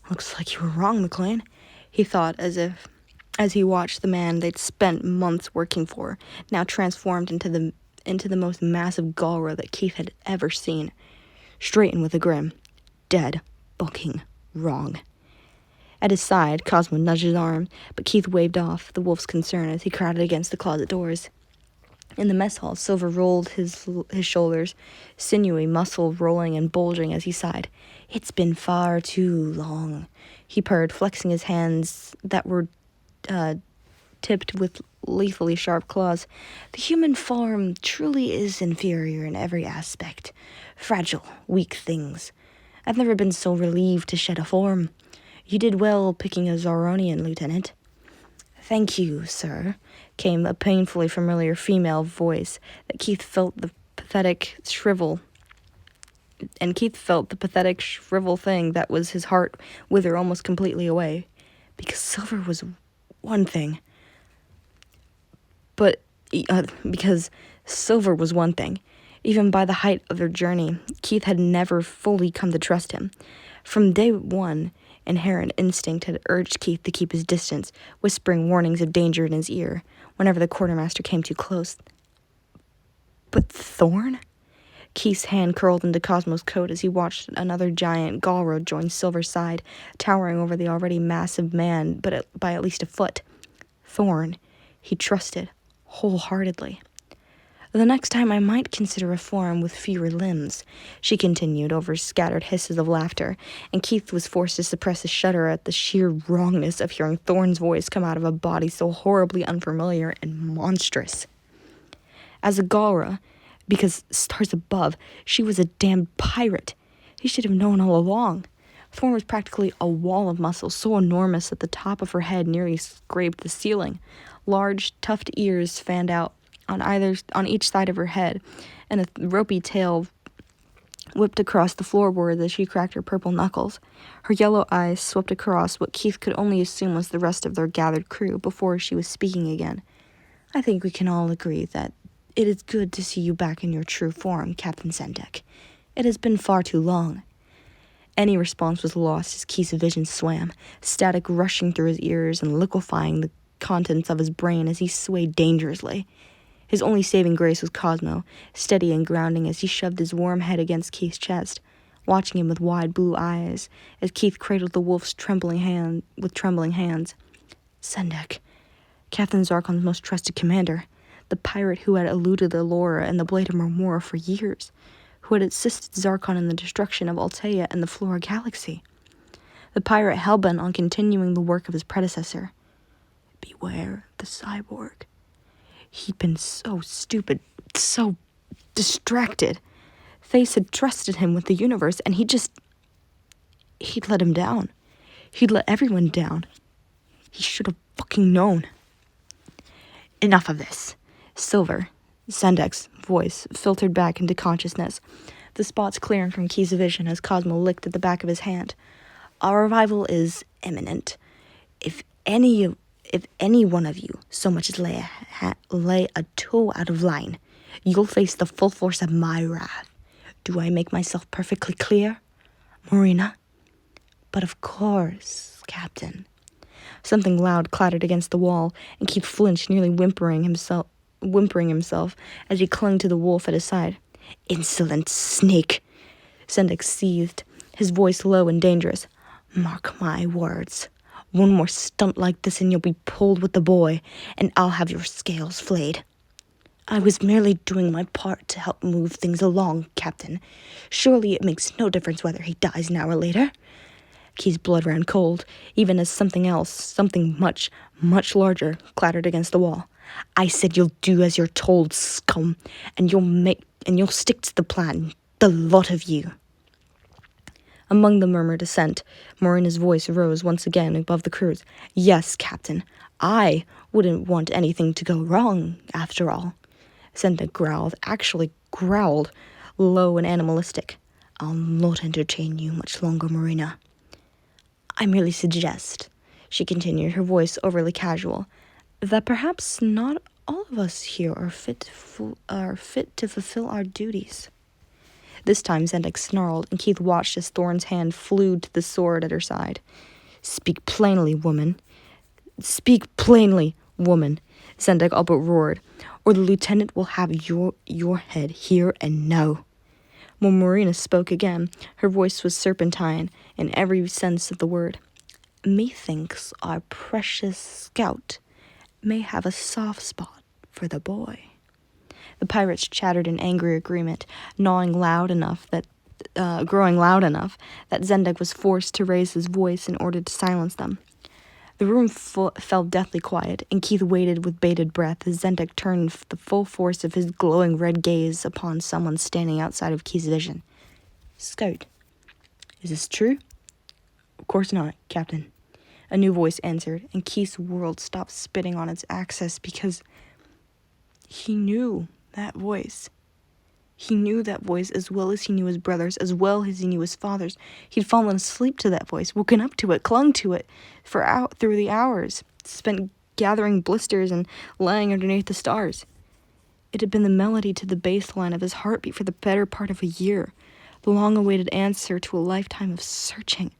"Looks like you were wrong, McLean," he thought as he watched the man they'd spent months working for, now transformed into the most massive Galra that Keith had ever seen. Straightened with a grin. Dead fucking wrong. At his side, Cosmo nudged his arm, but Keith waved off the wolf's concern as he crowded against the closet doors. In the mess hall, Silver rolled his shoulders, sinewy muscle rolling and bulging as he sighed. "It's been far too long," he purred, flexing his hands that were tipped with lethally sharp claws. "The human form truly is inferior in every aspect. Fragile, weak things. I've never been so relieved to shed a form. You did well picking a Zaronian, Lieutenant." "Thank you, sir," came a painfully familiar female voice that Keith felt the pathetic shrivel thing that was his heart wither almost completely away. Because Silver was one thing. Because Silver was one thing. Even by the height of their journey, Keith had never fully come to trust him. From day one, inherent instinct had urged Keith to keep his distance, whispering warnings of danger in his ear whenever the quartermaster came too close. But Thorn? Keith's hand curled into Cosmo's coat as he watched another giant Galra join Silver's side, towering over the already massive man, but by at least a foot. Thorn, he trusted wholeheartedly. "The next time I might consider a form with fewer limbs," she continued over scattered hisses of laughter, and Keith was forced to suppress a shudder at the sheer wrongness of hearing Thorn's voice come out of a body so horribly unfamiliar and monstrous. As a Galra, because stars above, she was a damned pirate. He should have known all along. Thorn was practically a wall of muscle, so enormous that the top of her head nearly scraped the ceiling. Large, tufted ears fanned out on each side of her head, and a ropey tail whipped across the floorboard as she cracked her purple knuckles. Her yellow eyes swept across what Keith could only assume was the rest of their gathered crew before she was speaking again. "I think we can all agree that it is good to see you back in your true form, Captain Sendek. It has been far too long." Any response was lost as Keith's vision swam, static rushing through his ears and liquefying the contents of his brain as he swayed dangerously. His only saving grace was Cosmo, steady and grounding as he shoved his warm head against Keith's chest, watching him with wide blue eyes as Keith cradled the wolf's trembling hands. "Sendek, Captain Zarkon's most trusted commander, the pirate who had eluded Allura and the Blade of Mormora for years, who had assisted Zarkon in the destruction of Altea and the Flora Galaxy. The pirate hellbent on continuing the work of his predecessor. Beware the cyborg. He'd been so stupid, so distracted. Thace had trusted him with the universe, and he'd let him down. He'd let everyone down. He should have fucking known." "Enough of this." Silver, Sendek's voice, filtered back into consciousness, the spots clearing from Keith's vision as Cosmo licked at the back of his hand. "Our arrival is imminent. If any one of you so much as lay a toe out of line, you'll face the full force of my wrath. Do I make myself perfectly clear, Morena?" "But of course, Captain." Something loud clattered against the wall, and Keith flinched, nearly whimpering himself as he clung to the wolf at his side. "Insolent snake!" Sendek seethed, his voice low and dangerous. "Mark my words. One more stunt like this and you'll be pulled with the boy, and I'll have your scales flayed." I was merely doing my part to help move things along, Captain. Surely it makes no difference whether he dies now or later. Key's blood ran cold, even as something else, something much, much larger, clattered against the wall. I said you'll do as you're told, scum, and you'll stick to the plan, the lot of you. Among the murmured assent, Morena's voice rose once again above the crew's. Yes, Captain, I wouldn't want anything to go wrong, after all. Zenda growled, actually growled, low and animalistic. I'll not entertain you much longer, Morena. I merely suggest, she continued, her voice overly casual, that perhaps not all of us here are fit to fulfill our duties. This time Zendek snarled, and Keith watched as Thorn's hand flew to the sword at her side. Speak plainly, woman. Speak plainly, woman, Zendek all but roared, or the lieutenant will have your head here and now. When Morena spoke again, her voice was serpentine in every sense of the word. Methinks our precious scout may have a soft spot for the boy. The pirates chattered in angry agreement, growing loud enough that Zendek was forced to raise his voice in order to silence them. The room fell deathly quiet, and Keith waited with bated breath as Zendek turned the full force of his glowing red gaze upon someone standing outside of Keith's vision. Scout, is this true? Of course not, Captain. A new voice answered, and Keith's world stopped spinning on its axis because he knew that voice. He knew that voice as well as he knew his brothers, as well as he knew his father's. He'd fallen asleep to that voice, woken up to it, clung to it through the hours, spent gathering blisters and lying underneath the stars. It had been the melody to the bass line of his heartbeat for the better part of a year, the long-awaited answer to a lifetime of searching.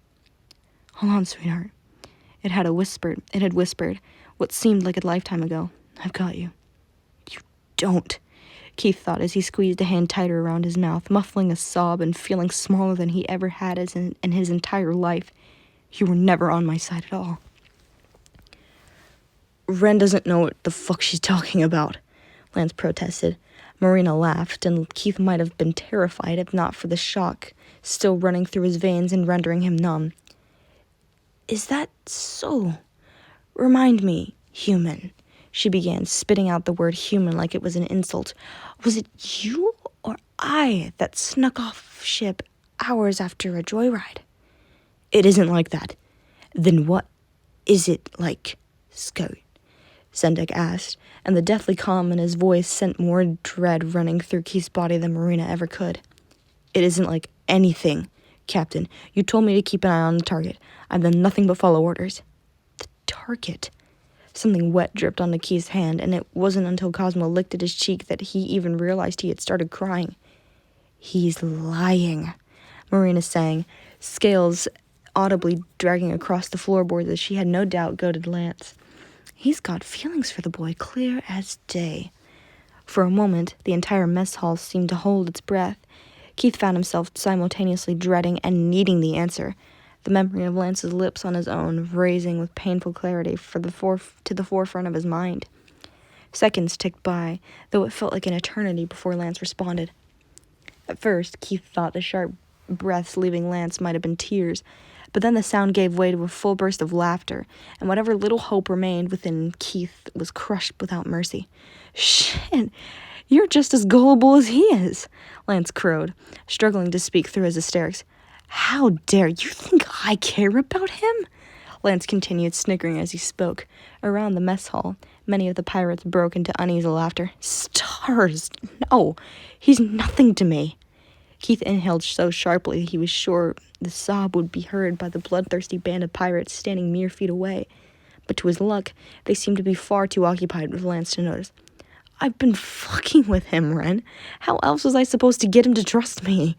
Hold on, sweetheart. It had whispered what seemed like a lifetime ago. I've got you. You don't, Keith thought as he squeezed a hand tighter around his mouth, muffling a sob and feeling smaller than he ever had in his entire life. You were never on my side at all. Ren doesn't know what the fuck she's talking about, Lance protested. Morena laughed, and Keith might have been terrified if not for the shock still running through his veins and rendering him numb. Is that so? Remind me, human, she began, spitting out the word human like it was an insult. Was it you or I that snuck off ship hours after a joyride? It isn't like that. Then what is it like, Scout? Zendek asked, and the deathly calm in his voice sent more dread running through Keith's body than Morena ever could. It isn't like anything, Captain. You told me to keep an eye on the target. I've done nothing but follow orders. The target? Something wet dripped onto Keith's hand, and it wasn't until Cosmo licked at his cheek that he even realized he had started crying. He's lying, Morena sang, scales audibly dragging across the floorboards as she had no doubt goaded Lance. He's got feelings for the boy, clear as day. For a moment, the entire mess hall seemed to hold its breath. Keith found himself simultaneously dreading and needing the answer, the memory of Lance's lips on his own raising with painful clarity to the forefront of his mind. Seconds ticked by, though it felt like an eternity before Lance responded. At first, Keith thought the sharp breaths leaving Lance might have been tears, but then the sound gave way to a full burst of laughter, and whatever little hope remained within Keith was crushed without mercy. Shit, you're just as gullible as he is, Lance crowed, struggling to speak through his hysterics. How dare you think I care about him? Lance continued, sniggering as he spoke. Around the mess hall, many of the pirates broke into uneasy laughter. Stars! No, he's nothing to me. Keith inhaled so sharply he was sure the sob would be heard by the bloodthirsty band of pirates standing mere feet away. But to his luck, they seemed to be far too occupied with Lance to notice. I've been fucking with him, Ren. How else was I supposed to get him to trust me?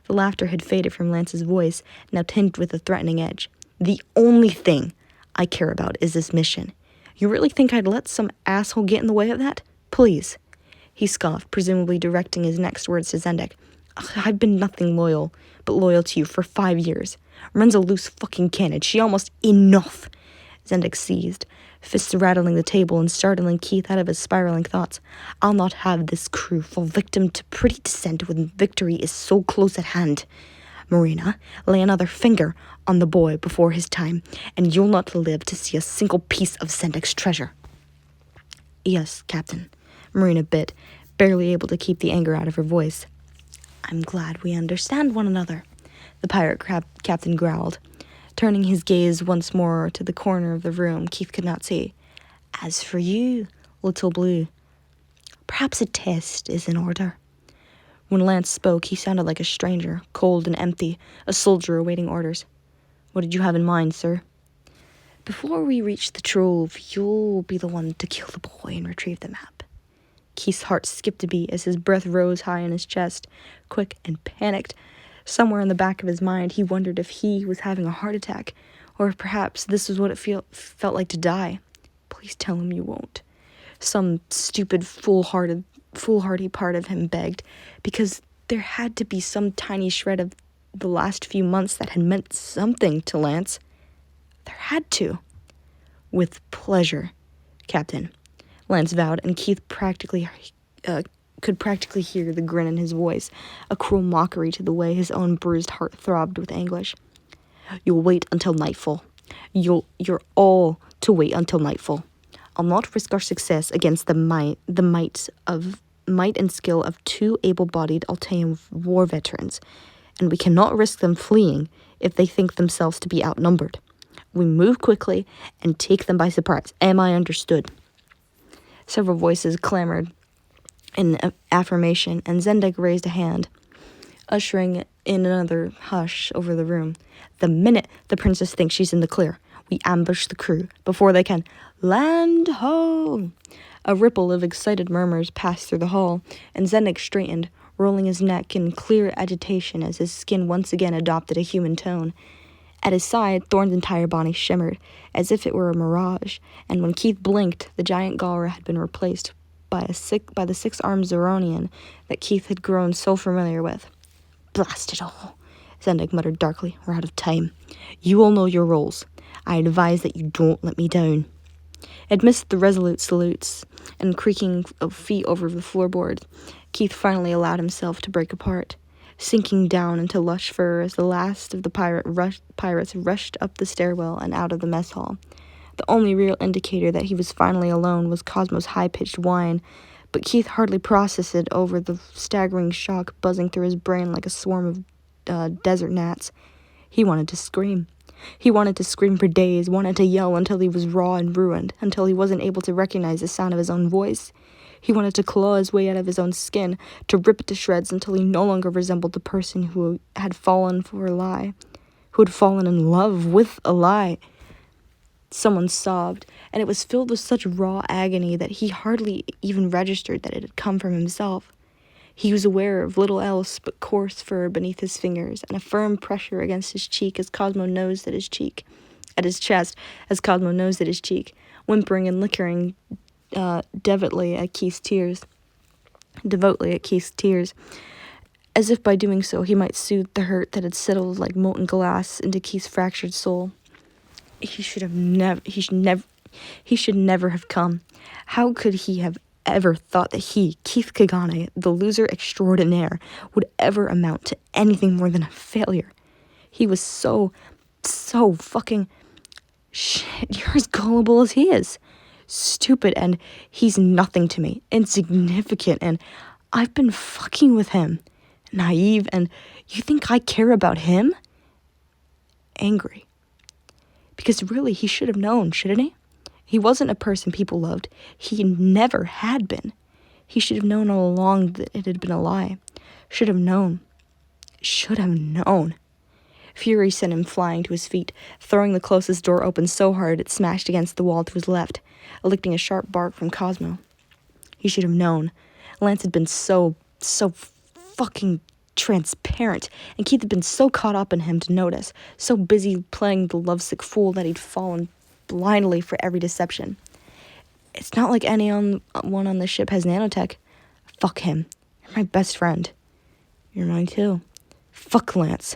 The laughter had faded from Lance's voice, now tinged with a threatening edge. The only thing I care about is this mission. You really think I'd let some asshole get in the way of that? Please. He scoffed, presumably directing his next words to Zendek. I've been nothing but loyal to you for 5 years. Ren's a loose fucking cannon. She almost enough. Zendek seized, fists rattling the table and startling Keith out of his spiraling thoughts. "I'll not have this crew fall victim to pretty dissent when victory is so close at hand. Morena, lay another finger on the boy before his time, and you'll not live to see a single piece of Zendik's treasure." "Yes, Captain," Morena bit, barely able to keep the anger out of her voice. "I'm glad we understand one another," the pirate captain growled, turning his gaze once more to the corner of the room Keith could not see. "As for you, Little Blue, perhaps a test is in order." When Lance spoke, he sounded like a stranger, cold and empty, a soldier awaiting orders. "What did you have in mind, sir?" "Before we reach the trove, you'll be the one to kill the boy and retrieve the map." Keith's heart skipped a beat as his breath rose high in his chest, quick and panicked. Somewhere in the back of his mind, he wondered if he was having a heart attack, or if perhaps this was what it felt like to die. "Please tell him you won't." Some stupid, foolhardy part of him begged, because there had to be some tiny shred of the last few months that had meant something to Lance. There had to. "With pleasure, Captain," Lance vowed, and Keith could practically hear the grin in his voice, a cruel mockery to the way his own bruised heart throbbed with anguish. "You'll wait until nightfall. You're all to wait until nightfall. I'll not risk our success against the might and skill of two able-bodied Altean war veterans, and we cannot risk them fleeing if they think themselves to be outnumbered. We move quickly and take them by surprise. Am I understood?" Several voices clamored in affirmation, and Zendik raised a hand, ushering in another hush over the room. "The minute the princess thinks she's in the clear, we ambush the crew before they can land ho!" A ripple of excited murmurs passed through the hall, and Zendik straightened, rolling his neck in clear agitation as his skin once again adopted a human tone. At his side, Thorn's entire body shimmered, as if it were a mirage, and when Keith blinked, the giant Galra had been replaced by the six-armed Zeronian that Keith had grown so familiar with. "Blast it all," Zendik muttered darkly. "We're out of time. You all know your roles. I advise that you don't let me down." Amidst the resolute salutes and creaking of feet over the floorboard, Keith finally allowed himself to break apart, sinking down into lush fur as the last of the pirates rushed up the stairwell and out of the mess hall. The only real indicator that he was finally alone was Cosmo's high-pitched whine, but Keith hardly processed it over the staggering shock buzzing through his brain like a swarm of desert gnats. He wanted to scream. He wanted to scream for days, wanted to yell until he was raw and ruined, until he wasn't able to recognize the sound of his own voice. He wanted to claw his way out of his own skin, to rip it to shreds until he no longer resembled the person who had fallen for a lie, who had fallen in love with a lie. Someone sobbed, and it was filled with such raw agony that he hardly even registered that it had come from himself. He was aware of little else but coarse fur beneath his fingers, and a firm pressure against his cheek as Cosmo nosed at his cheek, at his chest as Cosmo nosed at his cheek, whimpering and lickering devoutly at Keith's tears, as if by doing so he might soothe the hurt that had settled like molten glass into Keith's fractured soul. He should never have come. How could he have ever thought that he, Keith Kagane, the loser extraordinaire, would ever amount to anything more than a failure? He was so fucking shit. You're as gullible as he is. Stupid, and he's nothing to me. Insignificant, and I've been fucking with him. Naive, and you think I care about him? Angry. Because really, he should have known, shouldn't he? He wasn't a person people loved. He never had been. He should have known all along that it had been a lie. Should have known. Fury sent him flying to his feet, throwing the closest door open so hard it smashed against the wall to his left, elicting a sharp bark from Cosmo. He should have known. Lance had been so fucking transparent, and Keith had been so caught up in him to notice, so busy playing the lovesick fool that he'd fallen blindly for every deception. It's not like anyone on the ship has nanotech. Fuck him. You're my best friend. You're mine too. Fuck Lance.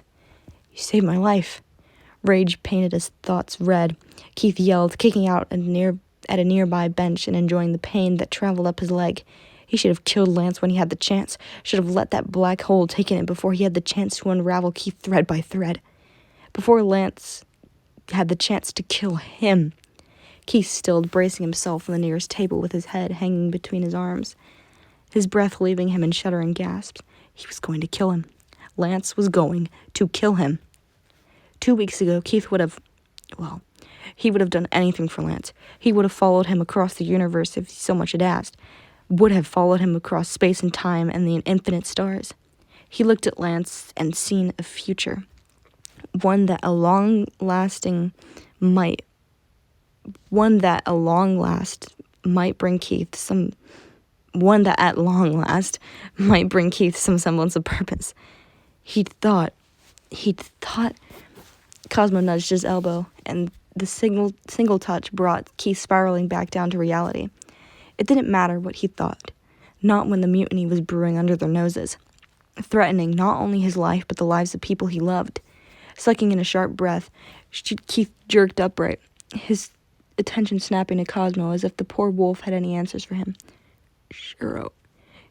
You saved my life. Rage painted his thoughts red. Keith yelled, kicking out a near at a nearby bench and enjoying the pain that traveled up his leg. He should have killed Lance when he had the chance, should have let that black hole take in it before he had the chance to unravel Keith thread by thread. Before Lance had the chance to kill him. Keith stilled, bracing himself on the nearest table with his head hanging between his arms, his breath leaving him in shuddering gasps. He was going to kill him. Lance was going to kill him. 2 weeks ago, Keith he would have done anything for Lance. He would have followed him across the universe if he so much had asked. Would have followed him across space and time and the infinite stars. He looked at Lance and seen a future. One that at long last might bring Keith some semblance of purpose. He'd thought Cosmo nudged his elbow, and the single touch brought Keith spiraling back down to reality. It didn't matter what he thought, not when the mutiny was brewing under their noses, threatening not only his life but the lives of people he loved. Sucking in a sharp breath, Keith jerked upright, his attention snapping to Cosmo as if the poor wolf had any answers for him. "Shiro,"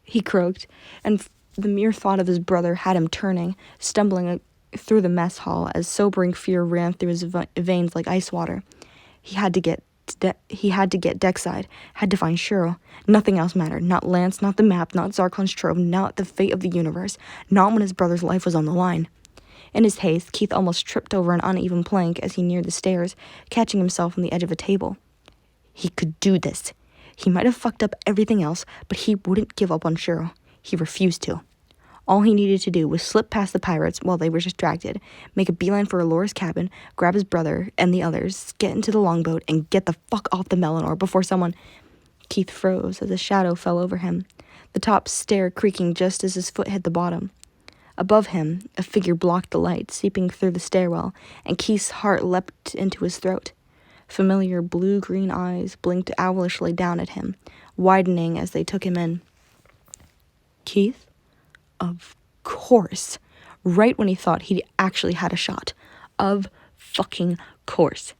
he croaked, and the mere thought of his brother had him turning, stumbling through the mess hall as sobering fear ran through his veins like ice water. He had to get deckside, had to find Shiro. Nothing else mattered. Not Lance, not the map, not Zarkon's trove, not the fate of the universe, not when his brother's life was on the line. In his haste, Keith almost tripped over an uneven plank as he neared the stairs, catching himself on the edge of a table. He could do this. He might have fucked up everything else, but he wouldn't give up on Shiro. He refused to. All he needed to do was slip past the pirates while they were distracted, make a beeline for Allura's cabin, grab his brother and the others, get into the longboat, and get the fuck off the Melanor before someone... Keith froze as a shadow fell over him, the top stair creaking just as his foot hit the bottom. Above him, a figure blocked the light, seeping through the stairwell, and Keith's heart leapt into his throat. Familiar blue-green eyes blinked owlishly down at him, widening as they took him in. Keith? Of course. Right when he thought he'd actually had a shot. Of fucking course.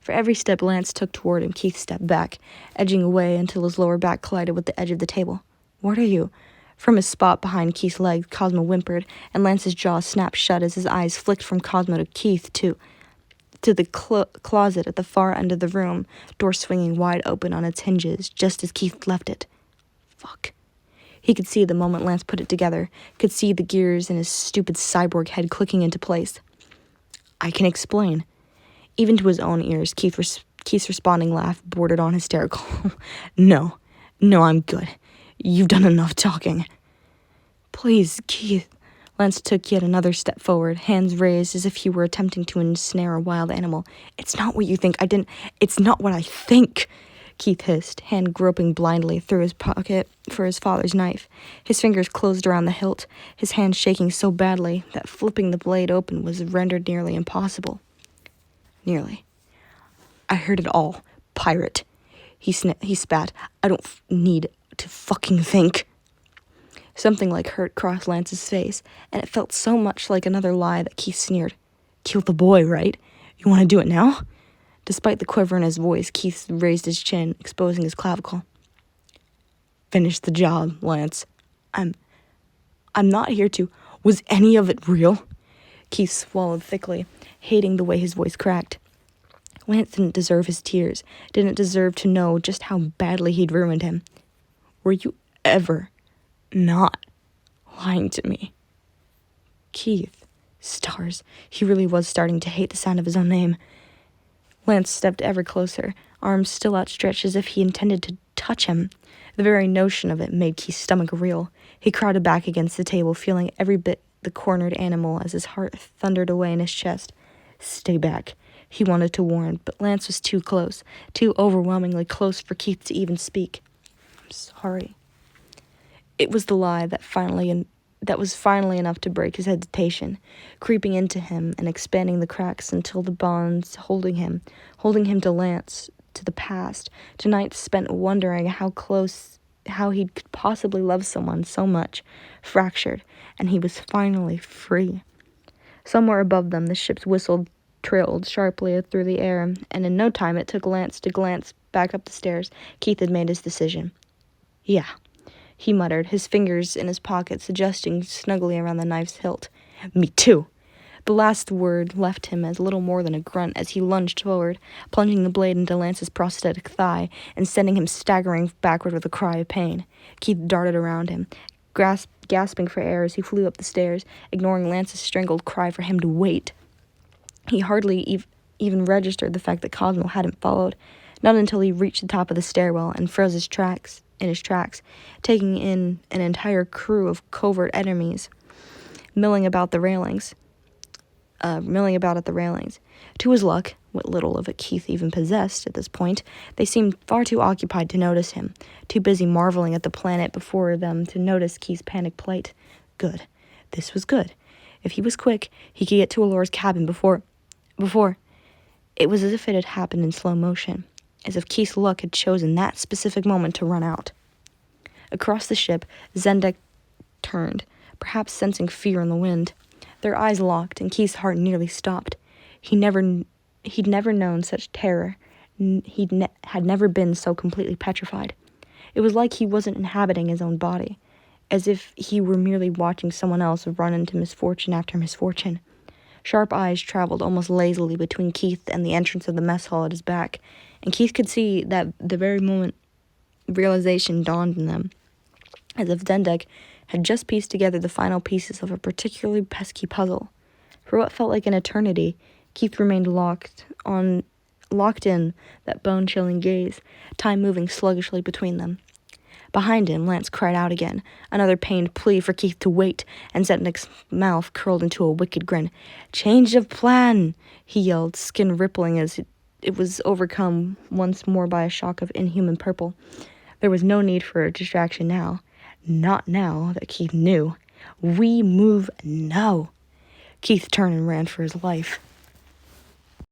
For every step Lance took toward him, Keith stepped back, edging away until his lower back collided with the edge of the table. "What are you?" From his spot behind Keith's legs, Cosmo whimpered, and Lance's jaw snapped shut as his eyes flicked from Cosmo to Keith to the closet at the far end of the room, door swinging wide open on its hinges just as Keith left it. Fuck. He could see the moment Lance put it together, could see the gears in his stupid cyborg head clicking into place. "I can explain." Even to his own ears, Keith's responding laugh bordered on hysterical. No, I'm good. You've done enough talking." "Please, Keith." Lance took yet another step forward, hands raised as if he were attempting to ensnare a wild animal. "It's not what you think. It's not what I think," Keith hissed, hand groping blindly through his pocket for his father's knife. His fingers closed around the hilt, his hand shaking so badly that flipping the blade open was rendered nearly impossible. Nearly. "I heard it all. Pirate." He spat. "I don't need to fucking think." Something like hurt crossed Lance's face, and it felt so much like another lie that Keith sneered. "Kill the boy, right? You want to do it now?" Despite the quiver in his voice, Keith raised his chin, exposing his clavicle. "Finish the job, Lance. I'm not here to... Was any of it real?" Keith swallowed thickly, hating the way his voice cracked. Lance didn't deserve his tears, didn't deserve to know just how badly he'd ruined him. "Were you ever not lying to me?" Keith. Stars. He really was starting to hate the sound of his own name. Lance stepped ever closer, arms still outstretched as if he intended to touch him. The very notion of it made Keith's stomach reel. He crowded back against the table, feeling every bit the cornered animal as his heart thundered away in his chest. "Stay back," he wanted to warn, but Lance was too close, too overwhelmingly close for Keith to even speak. "I'm sorry." It was the lie that was finally enough to break his hesitation, creeping into him and expanding the cracks until the bonds holding him to Lance, to the past, to nights spent wondering how he could possibly love someone so much, fractured, and he was finally free. Somewhere above them, the ship's whistle trailed sharply through the air, and in no time it took Lance to glance back up the stairs, Keith had made his decision. "Yeah," he muttered, his fingers in his pockets, adjusting snugly around the knife's hilt. "Me too." The last word left him as little more than a grunt as he lunged forward, plunging the blade into Lance's prosthetic thigh and sending him staggering backward with a cry of pain. Keith darted around him, gasping for air as he flew up the stairs, ignoring Lance's strangled cry for him to wait. He hardly even registered the fact that Cosmo hadn't followed, not until he reached the top of the stairwell and froze in his tracks, taking in an entire crew of covert enemies milling about at the railings. To his luck, what little of it Keith even possessed at this point, they seemed far too occupied to notice him, too busy marveling at the planet before them to notice Keith's panicked plight. Good. This was good. If he was quick, he could get to Allura's cabin before... It was as if it had happened in slow motion, as if Keith's luck had chosen that specific moment to run out. Across the ship, Zendek turned, perhaps sensing fear in the wind. Their eyes locked, and Keith's heart nearly stopped. He'd never known such terror. Had never been so completely petrified. It was like he wasn't inhabiting his own body, as if he were merely watching someone else run into misfortune after misfortune. Sharp eyes traveled almost lazily between Keith and the entrance of the mess hall at his back, and Keith could see that the very moment realization dawned in them, as if Zendek had just pieced together the final pieces of a particularly pesky puzzle. For what felt like an eternity, Keith remained locked in that bone-chilling gaze, time moving sluggishly between them. Behind him, Lance cried out again, another pained plea for Keith to wait, and Zendek's mouth curled into a wicked grin. "Change of plan!" he yelled, skin rippling as it was overcome once more by a shock of inhuman purple. There was no need for a distraction now. Not now that Keith knew. "We move now." Keith turned and ran for his life.